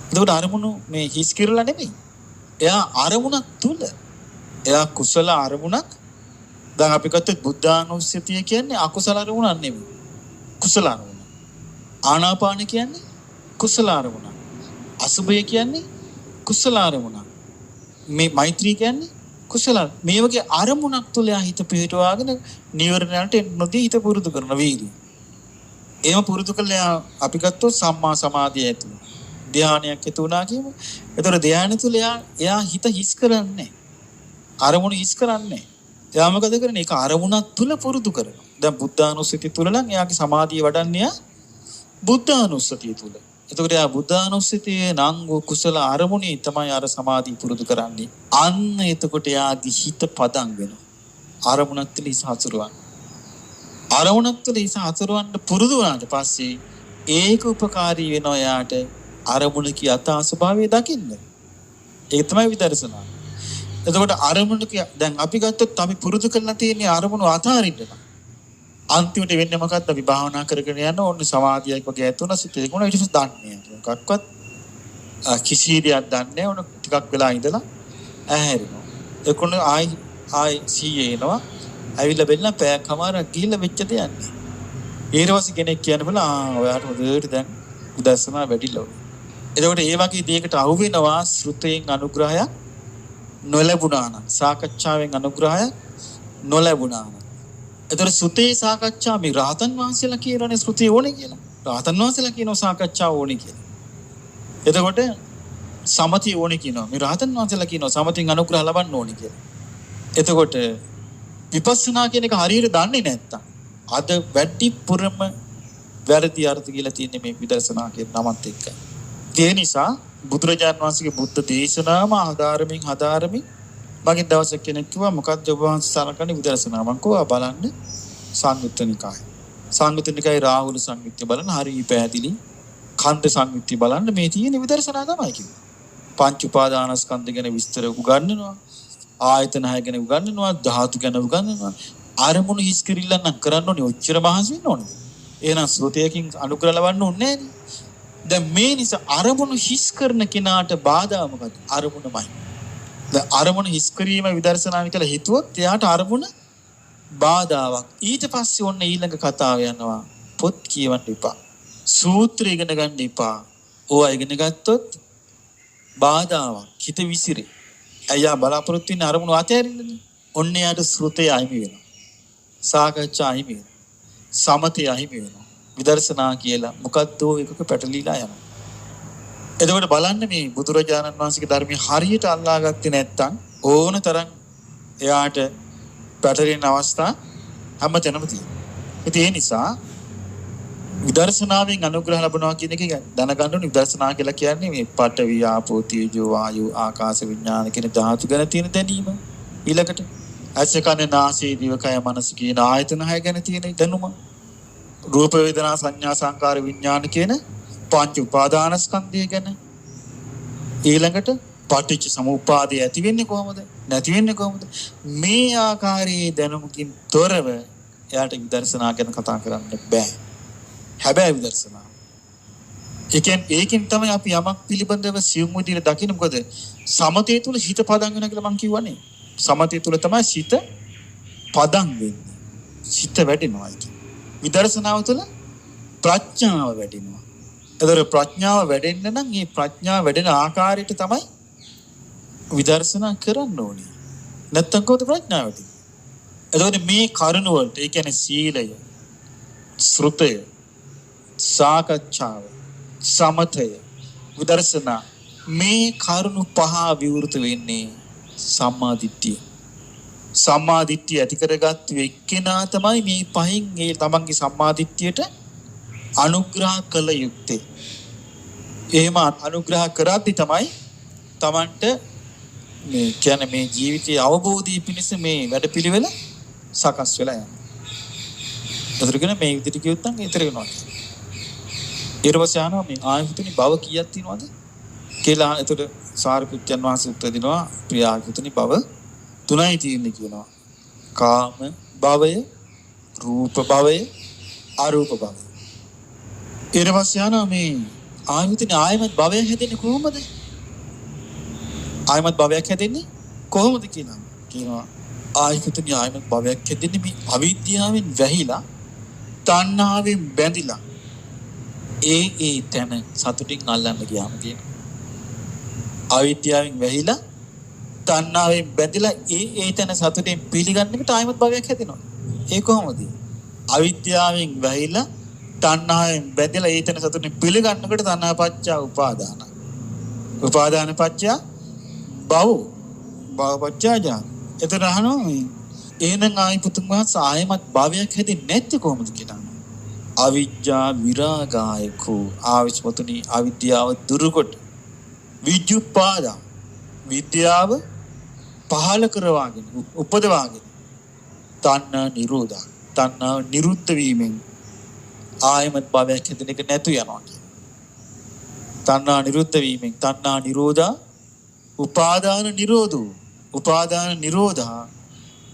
ඒකට අරමුණු මේ හිස් කිරලා නෙමෙයි. එයා අරමුණක් තුල එයා කුසල අරමුණක් දැන් අපි ගත්තොත් බුද්ධානුස්සතිය කියන්නේ අකුසල අරමුණක් නෙමෙයි. කුසල අරමුණ. ආනාපාන කියන්නේ කුසල අරමුණ. අසුභය කියන්නේ කුසල අරමුණ. මේ මෛත්‍රී කියන්නේ කුසල. මේ වගේ අරමුණක් තුල එයා හිත පිහිටවාගෙන නිවර්ණයට නොදී හිත පුරුදු කරන වීර්යය. එහෙම පුරුදු කළා අපි ගත්තොත් සම්මා සමාධිය ඇති වෙනවා. ධානයක් ඇති වුණා කියමු. ඒතර ධානය තුල එයා හිත හිස් කරන්නේ. අරමුණ හිස් කරන්නේ. එයා මොකද කරන්නේ? ඒක අරමුණක් තුල පුරුදු කරනවා. දැන් බුද්ධානුස්සතිය තුල නම් එයාගේ සමාධිය වඩන්නේ බුද්ධානුස්සතිය තුල. එතකොට එයා බුද්ධානුස්සතියේ නම් කුසල අරමුණේ තමයි අර සමාධිය පුරුදු කරන්නේ. අන්න එතකොට එයාගේ හිත පදම් වෙනවා. අරමුණක් තුල හිස හසුරුවන්න. අරමුණක් තුල හිස හසුරුවන්න පුරුදු වුණාට පස්සේ ඒක උපකාරී වෙනවා එයාට අරමුණක යථා ස්වභාවය දකින්න. ඒක තමයි විදර්ශනා. එතකොට අරමුණක දැන් අපි ගත්තොත් අපි පුරුදු කරලා තියෙන අරමුණු අතාරින්න නම් අන්තිමට වෙන්නේ මොකක්ද? අපි භාවනා කරගෙන යන ඕනේ සමාධියක් වගේ ඇතුණා සිතේ ගුණ ඊට පස්සේ දන්නේ මොකක්වත් කිසි දෙයක් දන්නේ ඕන ටිකක් වෙලා ඉඳලා ඇහැරෙනවා. ඒකොන ආයි සීයේ එනවා. ඇවිල්ලා බෙල්ල පැයකමාරක් ගිහිල්ලා වෙච්ච දෙයක් නේ. ඊරවසි කෙනෙක් කියන බල ඔයාට හොඳට දැන් උදැසනා වැඩිලා. එතකොට ඒ වගේ දෙයකට අහු වෙනවා ශ්‍රුතයෙන් අනුග්‍රහයක් නොලැබුණා නම් සාකච්ඡාවෙන් අනුග්‍රහයක් නොලැබුණා නම්. එතකොට සුතේ සාකච්ඡා මේ රහතන් වහන්සේලා කියලානේ ශ්‍රුතිය ඕනේ කියලා. රහතන් වහන්සේලා කියනවා සාකච්ඡාව ඕනේ කියලා. එතකොට සමතිය ඕනේ කියනවා. මේ රහතන් වහන්සේලා කියනවා සමතියෙන් අනුග්‍රහ ලබන්න ඕනේ කියලා. එතකොට විපස්සනා කියන එක හරියට දන්නේ නැත්තම් අද වැඩිපුරම වැරදි අර්ථ කියලා තියෙන්නේ මේ විදර්ශනා කියන නමත් එක්ක. ඒ නිසා බුදුරජාණන් වහන්සේගේ බුද්ධ දේශනාවම ආධාරමින් මගෙන් දවසක් කෙනෙක් කිව්වා මොකක්ද ඔබ වහන්සේ සලකන්නේ විදර්ශනා? මං කිව්වා බලන්න සංයුත්ත නිකාය. සංයුත්ත නිකායේ රාහුල සංයුත්ත බලන්න හරි පැහැදිලි. කන්ද සංයුත්ත බලන්න මේ තියෙන විදර්ශනා තමයි කිව්වා. පංච උපාදානස්කන්ධ ගැන විස්තර උගන්වනවා. ආයතන 6 ගැන උගන්වනවා. ධාතු ගැන උගන්වනවා. අරමුණු හිස් කිරිල්ලක් නම් කරන්න ඕනේ ඔච්චර මහන්සි වෙන්න ඕනේ. එහෙනම් ශ්‍රෝතයකින් අනුග්‍රහ ලබන්න ඕනේ නෑනේ. දැන් මේ නිසා අරමුණු හිස් කරන කෙනාට බාධා මොකද? අරමුණමයි. දැන් අරමුණු හිස් කිරීම විදර්ශනාව කියලා හිතුවොත් එයාට අරමුණ බාධාවක්. ඊට පස්සේ ඔන්න ඊළඟ කතාව යනවා. පොත් කියවන්න එපා. සූත්‍ර ඉගෙන ගන්න එපා. ඕවා ඉගෙන ගත්තොත් බාධාවක්. හිත විසිරේ. අයියා බලාපොරොත්තු වෙන අරමුණු අතහැරින්නනේ. ඔන්න එයාට ශ්‍රුතය අහිමි වෙනවා. සාකච්ඡා අහිමි වෙනවා. සමතය අහිමි වෙනවා. විදර්ශනා කියලා මොකද්ද එකක පැටලිලා යනවා. එතකොට බලන්න මේ බුදුරජාණන් වහන්සේගේ ධර්මයේ හරියට අල්ලාගත්තේ නැත්නම් ඕන තරම් එයාට පැටලෙන අවස්ථා හැමතැනම තියෙනවා. ඉතින් ඒ නිසා විදර්ශනාවෙන් අනුග්‍රහ ලැබනවා කියන එක දැනගන්න ඕනේ. විදර්ශනා කියලා කියන්නේ මේ පඨවි ආපෝ තේජෝ වායු ආකාශ විඥාන කියන ධාතු ගැන තියෙන දැනීම. ඊළඟට ඇස කන නාසය දිවකය මනස කියන ආයතන 6 ගැන තියෙන දැනුම. රූප වේදනා සංඥා සංකාර විඥාන කියන පංච උපාදානස්කන්ධය ගැන. ඊළඟට පටිච්ච සමුප්පාදය ඇති වෙන්නේ කොහොමද? නැති වෙන්නේ කොහොමද? මේ ආකාරයේ දැනුමකින් තොරව එයාට විදර්ශනා ගැන කතා කරන්න බෑ. හැබැයි විදර්ශනා ඒකෙන් තමයි අපි යමක් පිළිබඳව සියුම් විදිහට දකින්න. මොකද සමතේ තුල හිත පදම් වෙනවා කියලා මම කියවනේ. සමතේ තුල තමයි සිත පදම් වෙන්නේ. සිත වැඩෙනවා කියන්නේ. විදර්ශනාව තුළ ප්‍රඥාව වැඩෙනවා. ඒතර ප්‍රඥාව වැඩෙන්න නම් මේ ප්‍රඥාව වැඩෙන ආකාරයට තමයි විදර්ශනා කරන්න ඕනේ. නැත්තම් කොහොමද ප්‍රඥාව වැඩෙන්නේ? එතකොට මේ කරුණ වලට ඒ කියන්නේ සීලය, ශ්‍රුතය, සාකච්ඡාව, සමතය, විදර්ශනා මේ කරුණු පහ විවෘත වෙන්නේ සම්මාදිට්ඨිය. සම්මාදිට්ඨිය ඇති කරගත්තු එක්කෙනා තමයි මේ පහෙන් ඒ තමන්ගේ සම්මාදිට්ඨියට අනුග්‍රහ කළ යුත්තේ. එහෙම අනුග්‍රහ කරද්දී තමයි තමන්ට මේ කියන්නේ මේ ජීවිතයේ අවබෝධය පිණිස මේ වැඩපිළිවෙල සකස් වෙලා යනවා. ඒතරගෙන මේ විදිහට කිව්වොත් නම් ඊතර වෙනවා. ඊට පස්සේ ආනවා මේ ආයතනෙ බව කීයක් තියෙනවද කියලා. එතකොට සාරිපුත්යන් වහන්සේ උත්තර දෙනවා ප්‍රියාගතුනි භව තුනයි තියෙන්නේ කියනවා. කාම භවය, රූප භවය, අරූප භවය. ඊට පස්සේ යනවා මේ ආයතන ආයමත් භවයක් හැදෙන්නේ කොහොමද? ආයමත් භවයක් හැදෙන්නේ කොහොමද කියනවා ආයතන ආයමත් භවයක් හැදෙන්නේ මේ අවිද්‍යාවෙන් වැහිලා තණ්හාවෙන් බැඳිලා ඒ තැන සතුටින් අල්ලන්න ගියාම තියෙනවා. අවිද්‍යාවෙන් වැහිලා තණ්හාවෙන් බැඳිලා ඒ තැන සතුටින් පිළිගන්න එකට ආයමත් භවයක් හැදෙනවා. ඒ කොහොමද? අවිද්‍යාවෙන් වැහිලා තණ්හාවෙන් බැඳිලා ඒ තැන සතුටින් පිළිගන්නකොට තණ්හාපච්චය උපාදාන. උපාදාන පච්චය භව. භවපච්චය ජාන. එතන අහනවා මේ එහෙනම් ආයි පුතුන් වහන්සේ ආයමත් භවයක් හැදෙන්නේ නැත්තේ කොහොමද කියලා. අවිජ්ජා විරාගායකෝ ආවිස්මතුනි අවිද්‍යාව දුරුකොට විජ්ජුපාදා විද්‍යාව පහල කරවාගෙන උපදවාගෙන තණ්හා නිරෝධා තණ්හා නිරුද්ධ වීමෙන් ආයමත් භවයක් හැදෙන එක නැතු යනවා කියන්නේ. තණ්හා නිරුද්ධ වීමෙන් තණ්හා නිරෝධා උපාදාන නිරෝධෝ උපාදාන නිරෝධා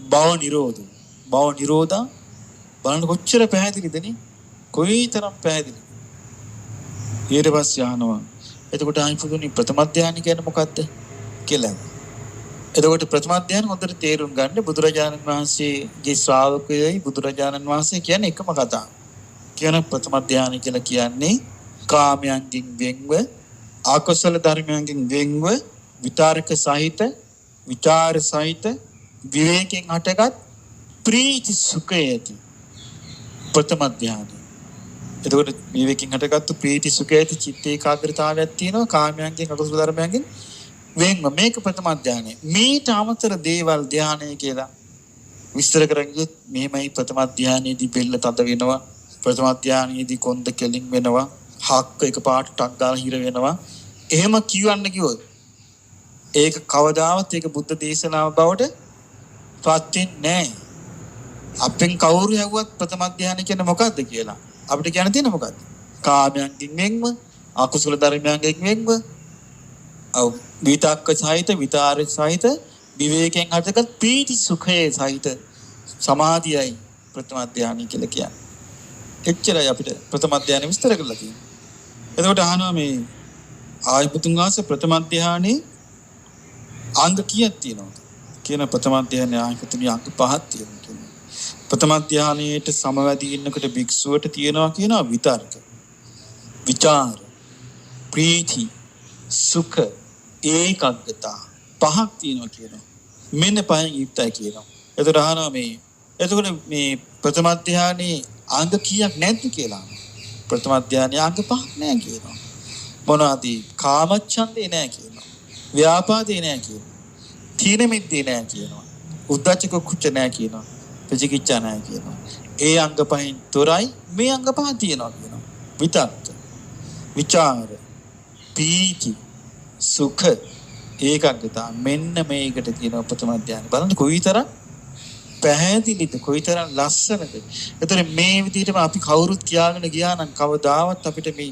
භව නිරෝධෝ භව නිරෝධා බලන්න කොච්චර පැහැදිලිද නේ? කොයිතරම් පැහැදිලි. ඊට පස්සේ අහනවා එතකොට ආයිපුදුනි ප්‍රථම ධානය කියන්නේ මොකක්ද කියලා. එතකොට ප්‍රථම ධානය හොඳට තේරුම් ගන්න බුදුරජාණන් වහන්සේගේ ශ්‍රාවකයයි බුදුරජාණන් වහන්සේ කියන්නේ එකම කතාව. කියන ප්‍රථම ධානය කියලා කියන්නේ කාමයන්ගෙන් වෙන්ව අකුසල ධර්මයන්ගෙන් වෙන්ව විචාරක සහිත විචාර සහිත විවේකයෙන් හටගත් ප්‍රීති සුඛය ඇති ප්‍රථම ධානය. එතකොට විවේකයෙන් හටගත්තු ප්‍රීති සුඛය ඇති චිත්ත ඒකාග්‍රතාවයක් තියෙනවා කාමයන්ගෙන් අකුසල ධර්මයන්ගෙන් වෙන්ව මේක ප්‍රථම ධානය. මේට අමතර දේවල් ධානය කියලා විස්තර කරන්නේ මෙහෙමයි. ප්‍රථම ධානයේදී බෙල්ල තද වෙනවා. ප්‍රථම ධානයේදී කොන්ද කෙලින් වෙනවා. හක්ක එකපාරට ටක් ගාලා හිර වෙනවා. එහෙම කියවන්න කිව්වොත් ඒක කවදාවත් ඒක බුද්ධ දේශනාව බවට පත් වෙන්නේ නැහැ. අපෙන් කවුරු යවුවත් ප්‍රථම ධානය කියන්නේ මොකද්ද කියලා අපිට කියන්න තියෙන මොකද්ද? කාමයන්ගෙන් වෙන්ව අකුසල ධර්මයන්ගෙන් වෙන්ව විතක්ක සහිත විතාර සහිත විවේකයෙන් හටගත් ප්‍රීති සුඛයේ සහිත සමාධියයි ප්‍රථම ධානය කියලා කියන්නේ. එච්චරයි අපිට ප්‍රථම ධානය විස්තර කරලා තියෙන්නේ. එතකොට අහනවා මේ ආයුතුන් වාසේ ප්‍රථම ධානයේ අංග කීයක් තියෙනවද? කියන ප්‍රථම ධානයේ ආයුතුන්ගේ අංග 5ක් තියෙනවා කියනවා. ප්‍රථම ධානයේට සමවැදී ඉන්නකොට භික්ෂුවට තියෙනවා කියනවා විතර්ක, විචාර, ප්‍රීති, සුඛ, ඒකාග්‍රතා 5ක් තියෙනවා කියනවා. මෙන්න 5න් යුක්තයි කියනවා. එතකොට අහනවා එතකොට මේ ප්‍රථම ධානයේ අංග කීයක් නැද්ද කියලා. ප්‍රථම ධානයේ අංග 5ක් නැහැ කියනවා. මොනවාද? කාමච්ඡන්දේ නැහැ කියනවා. ව්‍යාපාදේ නැහැ කියනවා. තීන මිද්දේ නැහැ කියනවා. උද්ධච්ච කුච්ච නැහැ කියනවා. විචිකිච්ඡා නැහැ කියනවා. ඒ අංග 5න් තොරයි මේ අංග 5 තියෙනවා කියනවා. විතක්ක, විචාර, පීති, සුඛ, ඒකාග්‍රතාව මෙන්න මේකට කියනවා ප්‍රථම ධානය. බලන්න කොයිතරම් පැහැදිලිද කොයිතරම් ලස්සනද. ඒතර මේ විදිහටම අපි කවුරුත් කියාගෙන ගියා නම් කවදාවත් අපිට මේ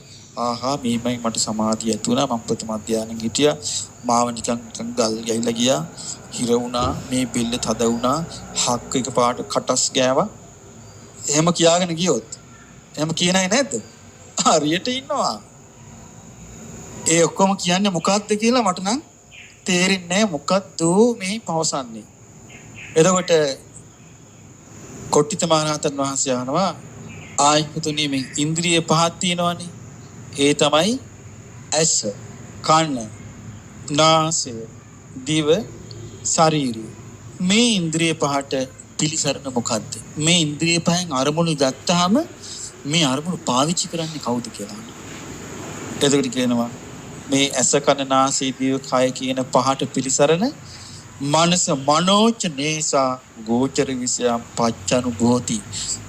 මේමයි මට සමාධිය ඇති වුණා මම ප්‍රථම ධානයෙන් හිටියා මාව නිකන් ගල් ගහිලා ගියා හිර වුණා මේ බෙල්ල තද වුණා හක්ක එක පාට කටස් ගෑවා එහෙම කියාගෙන ගියොත් එහෙම කියනයි නැද්ද? හරියට ඉන්නවා. ඒ ඔක්කොම කියන්නේ මොකක්ද කියලා මට නම් තේරෙන්නේ නැහැ. මොකක්ද මේ පවසන්නේ? එතකොට කොට්ටිත මහරහතන් වහන්සේ අහනවා ආයතනෙ මේ ඉන්ද්‍රිය 5ක් තියෙනවනේ. ඒ තමයි ඇස, කන, නාසය, දිව, ශරීරය. මේ ඉන්ද්‍රිය 5ට පිළිසරණ මොකද්ද? මේ ඉන්ද්‍රිය 5න් අරමුණු ගත්තාම මේ අරමුණු පාවිච්චි කරන්නේ කවුද කියලා. එතකොට කියනවා මේ ඇස, කන, නාසය, දිව, කය කියන 5ට පිළිසරණ මනස මනෝච නේසා ගෝචර විෂයම් පච්චනුභෝති.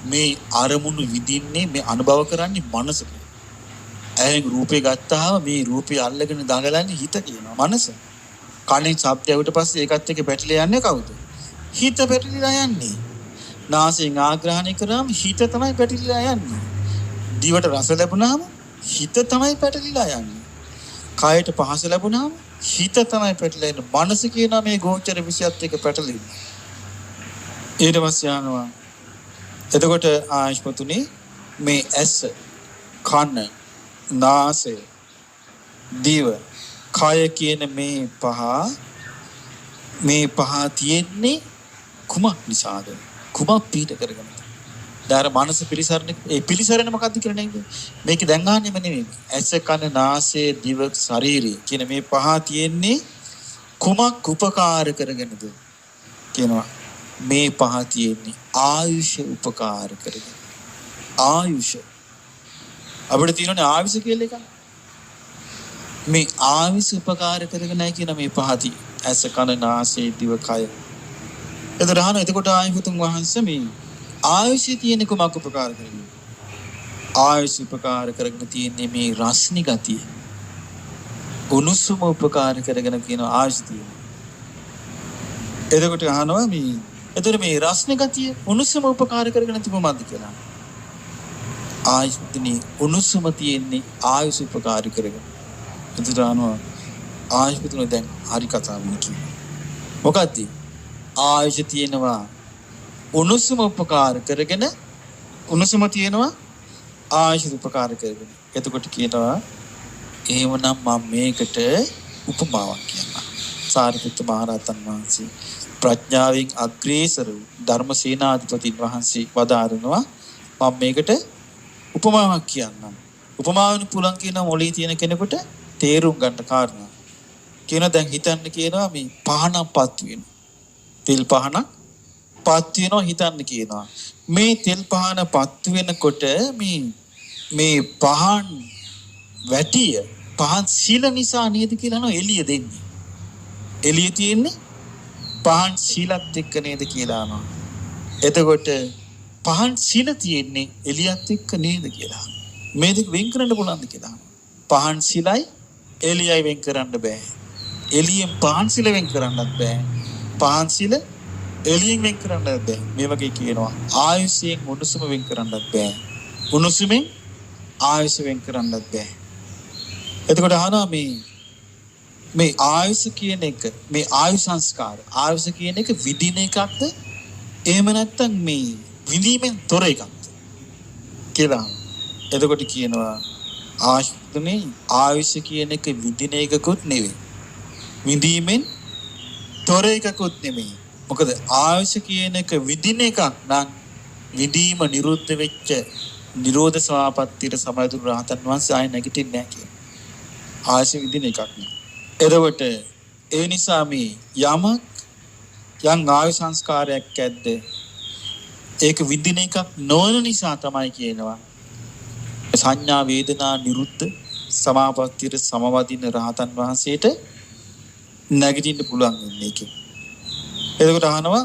මේ අරමුණු විඳින්නේ මේ අනුභව කරන්නේ මනස. ඇහෙන් රූපේ ගත්තාම මේ රූපේ අල්ලගෙන දඟලන්නේ හිත කියනවා මනස. කනෙන් ශබ්දය ඇහුවට පස්සේ ඒකත් එක්ක පැටලලා යන්නේ කවුද? හිත පැටලලා යන්නේ. නාසයෙන් ආග්‍රහණය කරාම හිත තමයි පැටලලා යන්නේ. දිවට රස ලැබුණාම හිත තමයි පැටලලා යන්නේ. කයට පහස ලැබුණාම හිත තමයි පැටලෙන්නේ. මනස කියන මේ ගෝචර විෂයත් එක්ක පැටලෙන්නේ. ඊට පස්සේ යනවා. එතකොට ආයශ්මතුනි මේ ඇස, කන, නාසය, දිව, කය කියන මේ පහ තියෙන්නේ කුමක් නිසාද? කුමක් පීඩ කරගෙනද? දාර මානස පිළිසරණ ඒ පිළිසරණ මොකක්ද කියලා නේද? මේක දැන් ආන්නේම නෙමෙයි. ඇස, කන, නාසය, දිව, ශරීරය කියන මේ පහ තියෙන්නේ කුමක් උපකාර කරගෙනද කියනවා. මේ පහ තියෙන්නේ ආයුෂ උපකාර කරගෙන. ආයුෂ අපිට තියෙනනේ ආයුෂ කියලා එකක්. මේ ආයුෂ උපකාර කරගෙනයි කියන මේ පහ තියෙන්නේ. ඇස, කන, නාසය, දිව, කය. එතකොට ආයුතුන් වහන්සේ මේ ආයුෂ තියෙන කුමක් උපකාර කරගෙන? ආයුෂ උපකාර කරගෙන තියෙන්නේ මේ රස්නි ගතිය. උණුසුම උපකාර කරගෙන කියන ආයුෂ තියෙනවා. එතකොට අහනවා මේ රස්නි ගතිය උණුසුම උපකාර කරගෙන තිබුණාද කියලා. ආයුෂ්තිනේ උණුසුම තියෙන්නේ ආයුෂ උපකාර කරගෙන. එතකොට අහනවා ආයුෂ්තිනේ දැන් හරි කතාවක් කියනවා. මොකද්ද? ආයුෂ තියෙනවා උණුසුම උපකාර කරගෙන, උණුසුම තියෙනවා ආයුෂ උපකාර කරගෙන. එතකොට කියනවා එහෙමනම් මම මේකට උපමාවක් කියන්නම්. සාරිපුත්ත මහ රහතන් වහන්සේ ප්‍රඥාවෙන් අග්‍රේසර වූ ධර්මසේනාධිපතින් වහන්සේ වදාරනවා මම මේකට උපමාවක් කියන්නම්. උපමාවෙන් පුලන් කියන මොළේ තියෙන කෙනෙකුට තේරුම් ගන්න කාරණා. කියන දැන් හිතන්න කියනවා මේ පහනක්පත් වෙන. තෙල් පහනක් පත් වෙනවා හිතන්න කියනවා. මේ තෙල් පහන පත් වෙනකොට මේ පහන් වැටිය පහන් සීල නිසා නේද කියලා නෝ එළිය දෙන්නේ. එළිය තියෙන්නේ පහන් සීලත් එක්ක නේද කියලා අහනවා. එතකොට පහන් සීල තියෙන්නේ එළියත් එක්ක නේද කියලා. මේ දෙක වෙන් කරන්න පුළුවන්ද කියලා. පහන් සීලයි එළියයි වෙන් කරන්න බෑ. එළියෙන් පහන් සීල වෙන් කරන්නත් බෑ. පහන් සීල එළියෙන් වෙන් කරන්නත් බෑ. මේ වගේ කියනවා ආයුෂයෙන් උණුසුම වෙන් කරන්නත් බෑ. උණුසුමෙන් ආයුෂ වෙන් කරන්නත් බෑ. එතකොට අහනවා මේ ආයුෂ කියන එක, මේ ආයු සංස්කාර, ආයුෂ කියන එක විදින එකක්ද? එහෙම නැත්නම් මේ විඳීමෙන් තොර එකක්ද කියලා. එතකොට කියනවා ආයුෂනේ ආයුෂ කියන එක විදින එකකුත් නෙවෙයි. විඳීමෙන් තොර එකකුත් නෙමෙයි. මොකද ආයුෂ කියන එක විදින එකක් නම් විදීම නිරුද්ධ වෙච්ච නිරෝධ සමාපත්තියට සමයදුරු රහතන් වහන්සේ ආයෙ නැගිටින්නේ නැහැ කියන. ආයුෂ විදින එකක් නේ. එතකොට ඒ නිසා මේ යම් ආයු සංස්කාරයක් ඇද්ද ඒක විදින එකක් නොවන නිසා තමයි කියනවා සංඥා වේදනා නිරුද්ධ සමාපත්තියට සමවදින රහතන් වහන්සේට නැගිටින්න පුළුවන් වෙන්නේ ඒකෙන්. එතකොට අහනවා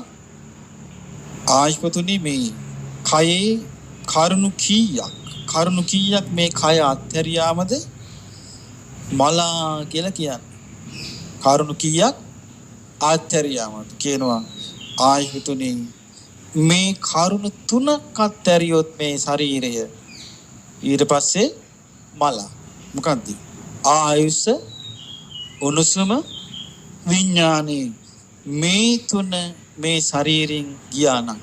ආයුෂ්පතුනි මේ කයේ කරුණු කීයක් මේ කය අත්හැරියාමද මලා කියලා කියන්නේ. කරුණු කීයක් අත්හැරියාමද කියනවා ආයුෂ්පතුනි මේ කරුණු 3ක් අත්හැරියොත් මේ ශරීරය ඊට පස්සේ මලා. මොකද්ද? ආයුෂ, උණුසුම, විඥානේ මේ 3 මේ ශරීරයෙන් ගියා නම්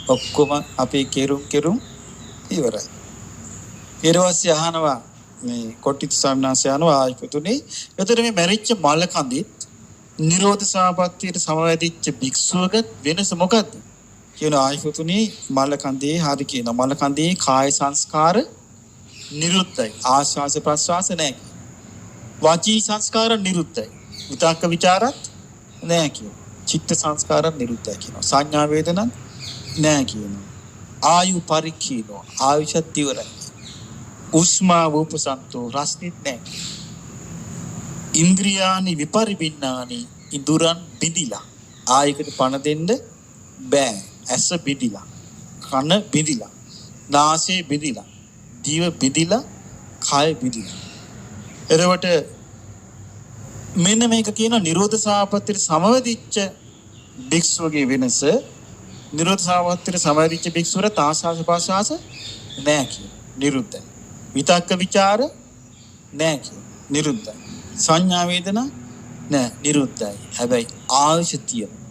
ඔක්කොම අපේ කෙරුම් ඉවරයි. ඊට පස්සේ අහනවා මේ කොට්ටිත ස්වාමීන් අහනවා ආයුෂ්පතුනේ එතකොට මේ මැරිච්ච මල කඳිත් නිරෝධ සමාපත්තියට සමවැදිච්ච භික්ෂුවක වෙනස මොකද්ද? කියන ආයුෂ්පතුනේ මල කඳේ හරි කියන මල කඳේ කාය සංස්කාර නිරුද්ධයි. ආස්වාස ප්‍රස්වාස නැහැ. වාචී සංස්කාර නිරුද්ධයි. විතක්ක ਵਿਚාරත් නැහැ කියනවා. චිත්ත සංස්කාර නිරුද්ධයි කියනවා. සංඥා වේදනත් නැහැ කියනවා. ආයු පරික්ඛීනෝ ආයුෂත් ඉවරයි. උස්මා වූපසන්තෝ රස්නිත් නැහැ. ඉන්ද්‍රියානි විපරිබින්නානි ඉඳුරන් බිඳිලා ආයකට පණ දෙන්න බෑ. ඇස බිඳිලා, කන බිඳිලා, නාසය බිඳිලා, දිව බිඳිලා, කය බිඳිලා. එතකොට මෙන්න මේක කියන නිරෝධ සමාපත්තියට සමවදිච්ච භික්ෂුවගේ වෙනස. නිරෝධ සමාපත්තියට සමවදිච්ච භික්ෂුවට ආස්වාස ප්‍රාස්වාස නැහැ කියන නිරුද්ධයි. විතක්ක ਵਿਚාර නැහැ කියන නිරුද්ධයි. සංඥා වේදනා නෑ නිරුද්ධයි. හැබැයි ආයුෂ තියෙනවා.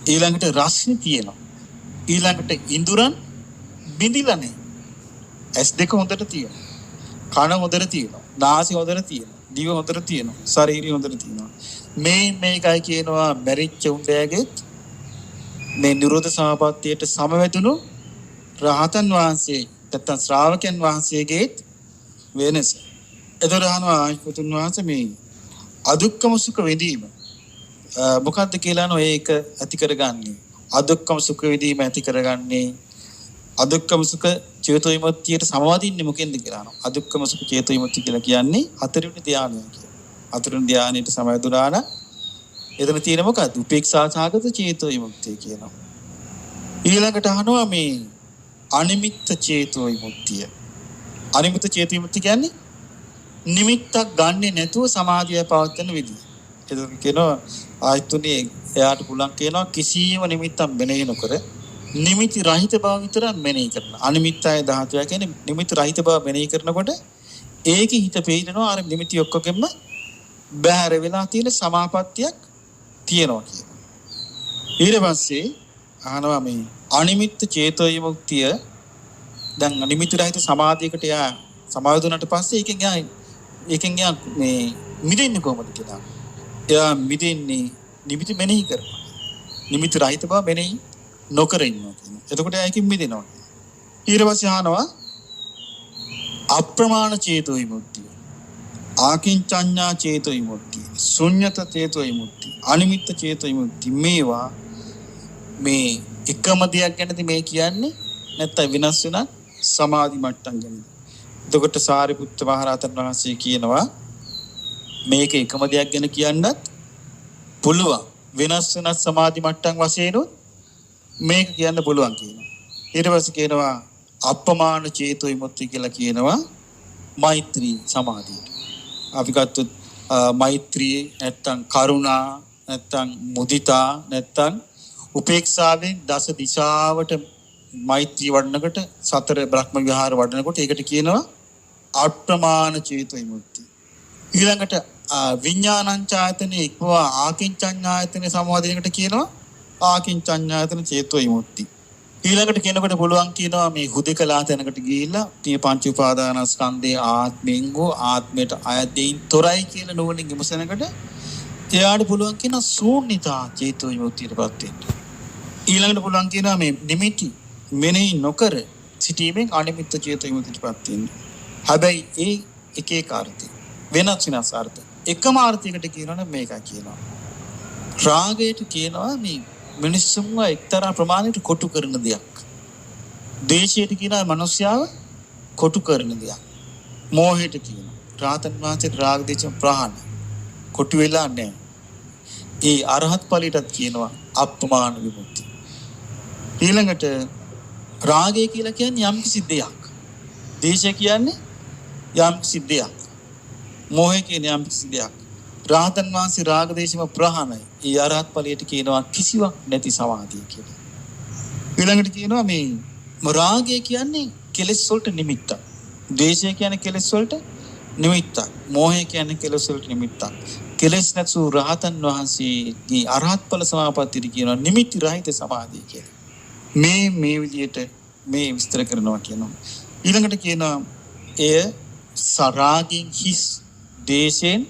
ඊළඟට රස්නේ තියෙනවා. ඊළඟට ඉඳුරන් බිඳිලා නෑ. ඇස් දෙක හොඳට තියෙනවා. කන හොඳට තියෙනවා. නාසය හොඳට තියෙනවා. දිව හොඳට තියෙනවා. ශරීරය හොඳට තියෙනවා. මේකයි කියනවා මැරිච්ච උණ්ඩයාගෙත් මේ නිරෝධ සමාපත්තියට සමවැදුණු රහතන් වහන්සේ නැත්නම් ශ්‍රාවකයන් වහන්සේගේත් වෙනස. එතකොට අහනවා ආයුෂ්මතුන් වහන්සේ මේ අදුක්කම සුඛ විඳීම මොකද්ද කියලා නෝ ඒක ඇති කරගන්නේ. අදුක්කම සුඛ විඳීම ඇති කරගන්නේ අදුක්කම සුඛ චේතෝ විමුක්තියට සමවදින්නේ මොකෙන්ද කියලා අහනවා. අදුක්කම සුඛ චේතෝ විමුක්තිය කියලා කියන්නේ හතරවෙනි ධානය කියලා. හතරවෙනි ධානයට සමවැදුණා නම් එතන තියෙන මොකද්ද? උපේක්ෂා සාගත චේතෝ විමුක්තිය කියනවා. ඊළඟට අහනවා මේ අනිමිත්ත චේතෝ විමුක්තිය. අනිමිත්ත චේතෝ විමුක්තිය කියන්නේ නිමිත්තක් ගන්නෙ නැතුව සමාධිය පවත්වන විදිය. ඒක කියනවා ආයතුනේ එයාට පුළුවන් කියනවා කිසියම් නිමිත්තක් මෙනෙහි නොකර නිමිති රහිත බව විතර මෙනෙහි කරන. අනිමිත්තය ධාතුව කියන්නේ නිමිති රහිත බව මෙනෙහි කරනකොට ඒකේ හිත පේනවා අර නිමිති ඔක්කොගෙම බැහැර වෙලා තියෙන සමාපත්තියක් තියෙනවා කියනවා. ඊට පස්සේ අහනවා මේ අනිමිත්ත චේතෝ විමුක්තිය දැන් නිමිති රහිත සමාධියකට යා සමාවදුනට පස්සේ ඒකෙන් යා මේ මිදෙන්නේ කොහොමද කියලා. එයා මිදෙන්නේ නිමිති මෙනෙහි කරනවා. නිමිති රහිත බව මෙනෙහි නොකර ඉන්නවා කියනවා. එතකොට ඒකෙන් මිදෙනවා. ඊට පස්සේ අහනවා අප්‍රමාණ චේතෝ විමුක්තිය. ආකින්චඤ්ඤා චේතෝ විමුක්තිය. ශුන්්‍යත චේතෝ විමුක්තිය. අනිමිත්ත චේතෝ විමුක්තිය. මේවා මේ එකම දෙයක් ගැනද මේ කියන්නේ නැත්නම් වෙනස් වෙන සමාධි මට්ටම් ගැනද? එතකොට සාරිපුත්ත මහ රහතන් වහන්සේ කියනවා මේක එකම දෙයක් ගැන කියන්නත් පුළුවන්. වෙනස් වෙන සමාධි මට්ටම් වශයෙන් මේක කියන්න පුළුවන් කියනවා. ඊට පස්සේ කියනවා අප්‍රමාණ චේතෝ විමුක්තිය කියලා කියනවා මෛත්‍රී සමාධියට. අපි ගත්තොත් මෛත්‍රී නැත්තම් කරුණා නැත්තම් මුදිතා නැත්තම් උපේක්ෂාවෙන් දස දිශාවට මෛත්‍රී වඩනකොට සතර බ්‍රහ්ම විහාර වඩනකොට ඒකට කියනවා අප්‍රමාණ චේතෝ විමුක්තිය. ඊළඟට විඥානංචායතනෙ ඉක්මවා ආකින්චඤ්ඤායතනෙ සමවදිනකට කියනවා ආකින්චඤ්ඤායතන චේතෝ විමුක්තිය. ඊළඟට කෙනෙකුට පුළුවන් කියනවා මේ හුදකලා තැනකට ගිහිල්ලා මේ පංච උපාදානස්කන්ධයේ ආත්මෙන් හෝ ආත්මයට අයදීන් තොරයි කියලා නුවණින් විමසනකට එයාට පුළුවන් කියන ශූන්‍යතා චේතෝ විමුක්තියටපත් වෙන්න. ඊළඟට පුළුවන් කියනවා මේ නිමිති මෙනෙහි නොකර සිටීමෙන් අනිමිත්ත චේතෝ විමුක්තියටපත් වෙන්න. හැබැයි ඒ එක එක අර්ථය වෙනස් වෙනස් අර්ථ. එකම අර්ථයකට කියනවනේ මේකයි කියනවා. රාගයට කියනවා මේ මිනිස්සුන්ව එක්තරා ප්‍රමාණයකට කොටු කරන දෙයක්. දේශයට කියනවා මිනිස්යාව කොටු කරන දෙයක්. මෝහයට කියනවා රාතන් වහන්සේට රාග දේශ ප්‍රහාණ කොටු වෙලා නැහැ. ඒ අරහත් ඵලයටත් කියනවා අප්‍රමාණ විමුක්තිය. ඊළඟට රාගය කියලා කියන්නේ යම් කිසි දෙයක්. දේශය කියන්නේ යම් කිසි දෙයක්. මෝහය කියන්නේ යම් කිසි දෙයක්. රාතන් වහන්සේ රාග දේශම ප්‍රහාණයි. ඒ අරහත් ඵලයට කියනවා කිසිවක් නැති සමාධිය කියලා. ඊළඟට කියනවා මේ රාගය කියන්නේ කෙලෙස් වලට නිමිත්තක්. ද්වේෂය කියන්නේ කෙලෙස් වලට නිමිත්තක්. මෝහය කියන්නේ කෙලෙස් වලට නිමිත්තක්. කෙලෙස් නැසු රහතන් වහන්සේගේ අරහත් ඵල සමාපත්තිය කියනවා නිමිති රහිත සමාධිය කියලා. මේ විදිහට මේ විස්තර කරනවා කියනවා. ඊළඟට කියනවා එය සරාගින් හිස් දේශෙන්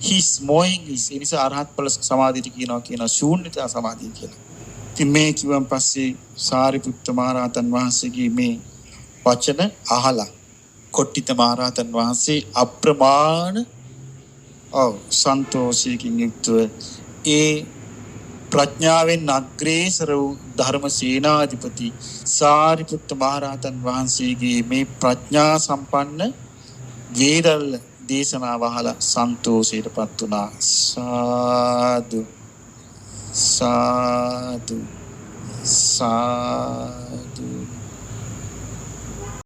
හිස් මොයින් හිස් ඒ නිසා අරහත් ඵල සමාධියට කියනවා ශූන්‍යතා සමාධිය කියලා. ඉතින් මේ කිව්වන් පස්සේ සාරිපුත්ත මහ රහතන් වහන්සේගේ මේ වචන අහලා කොට්ටිත මහ රහතන් වහන්සේ අප්‍රමාණ සන්තෝෂයෙන් යුක්තව ඒ ප්‍රඥාවෙන් අග්‍රේසර වූ ධර්ම සේනාධිපති සාරිපුත්ත මහ රහතන් වහන්සේගේ මේ ප්‍රඥා සම්පන්න වේදල් දේශනාව අහලා සන්තෝෂයටපත් වුණා. සාදු සාදු සාදු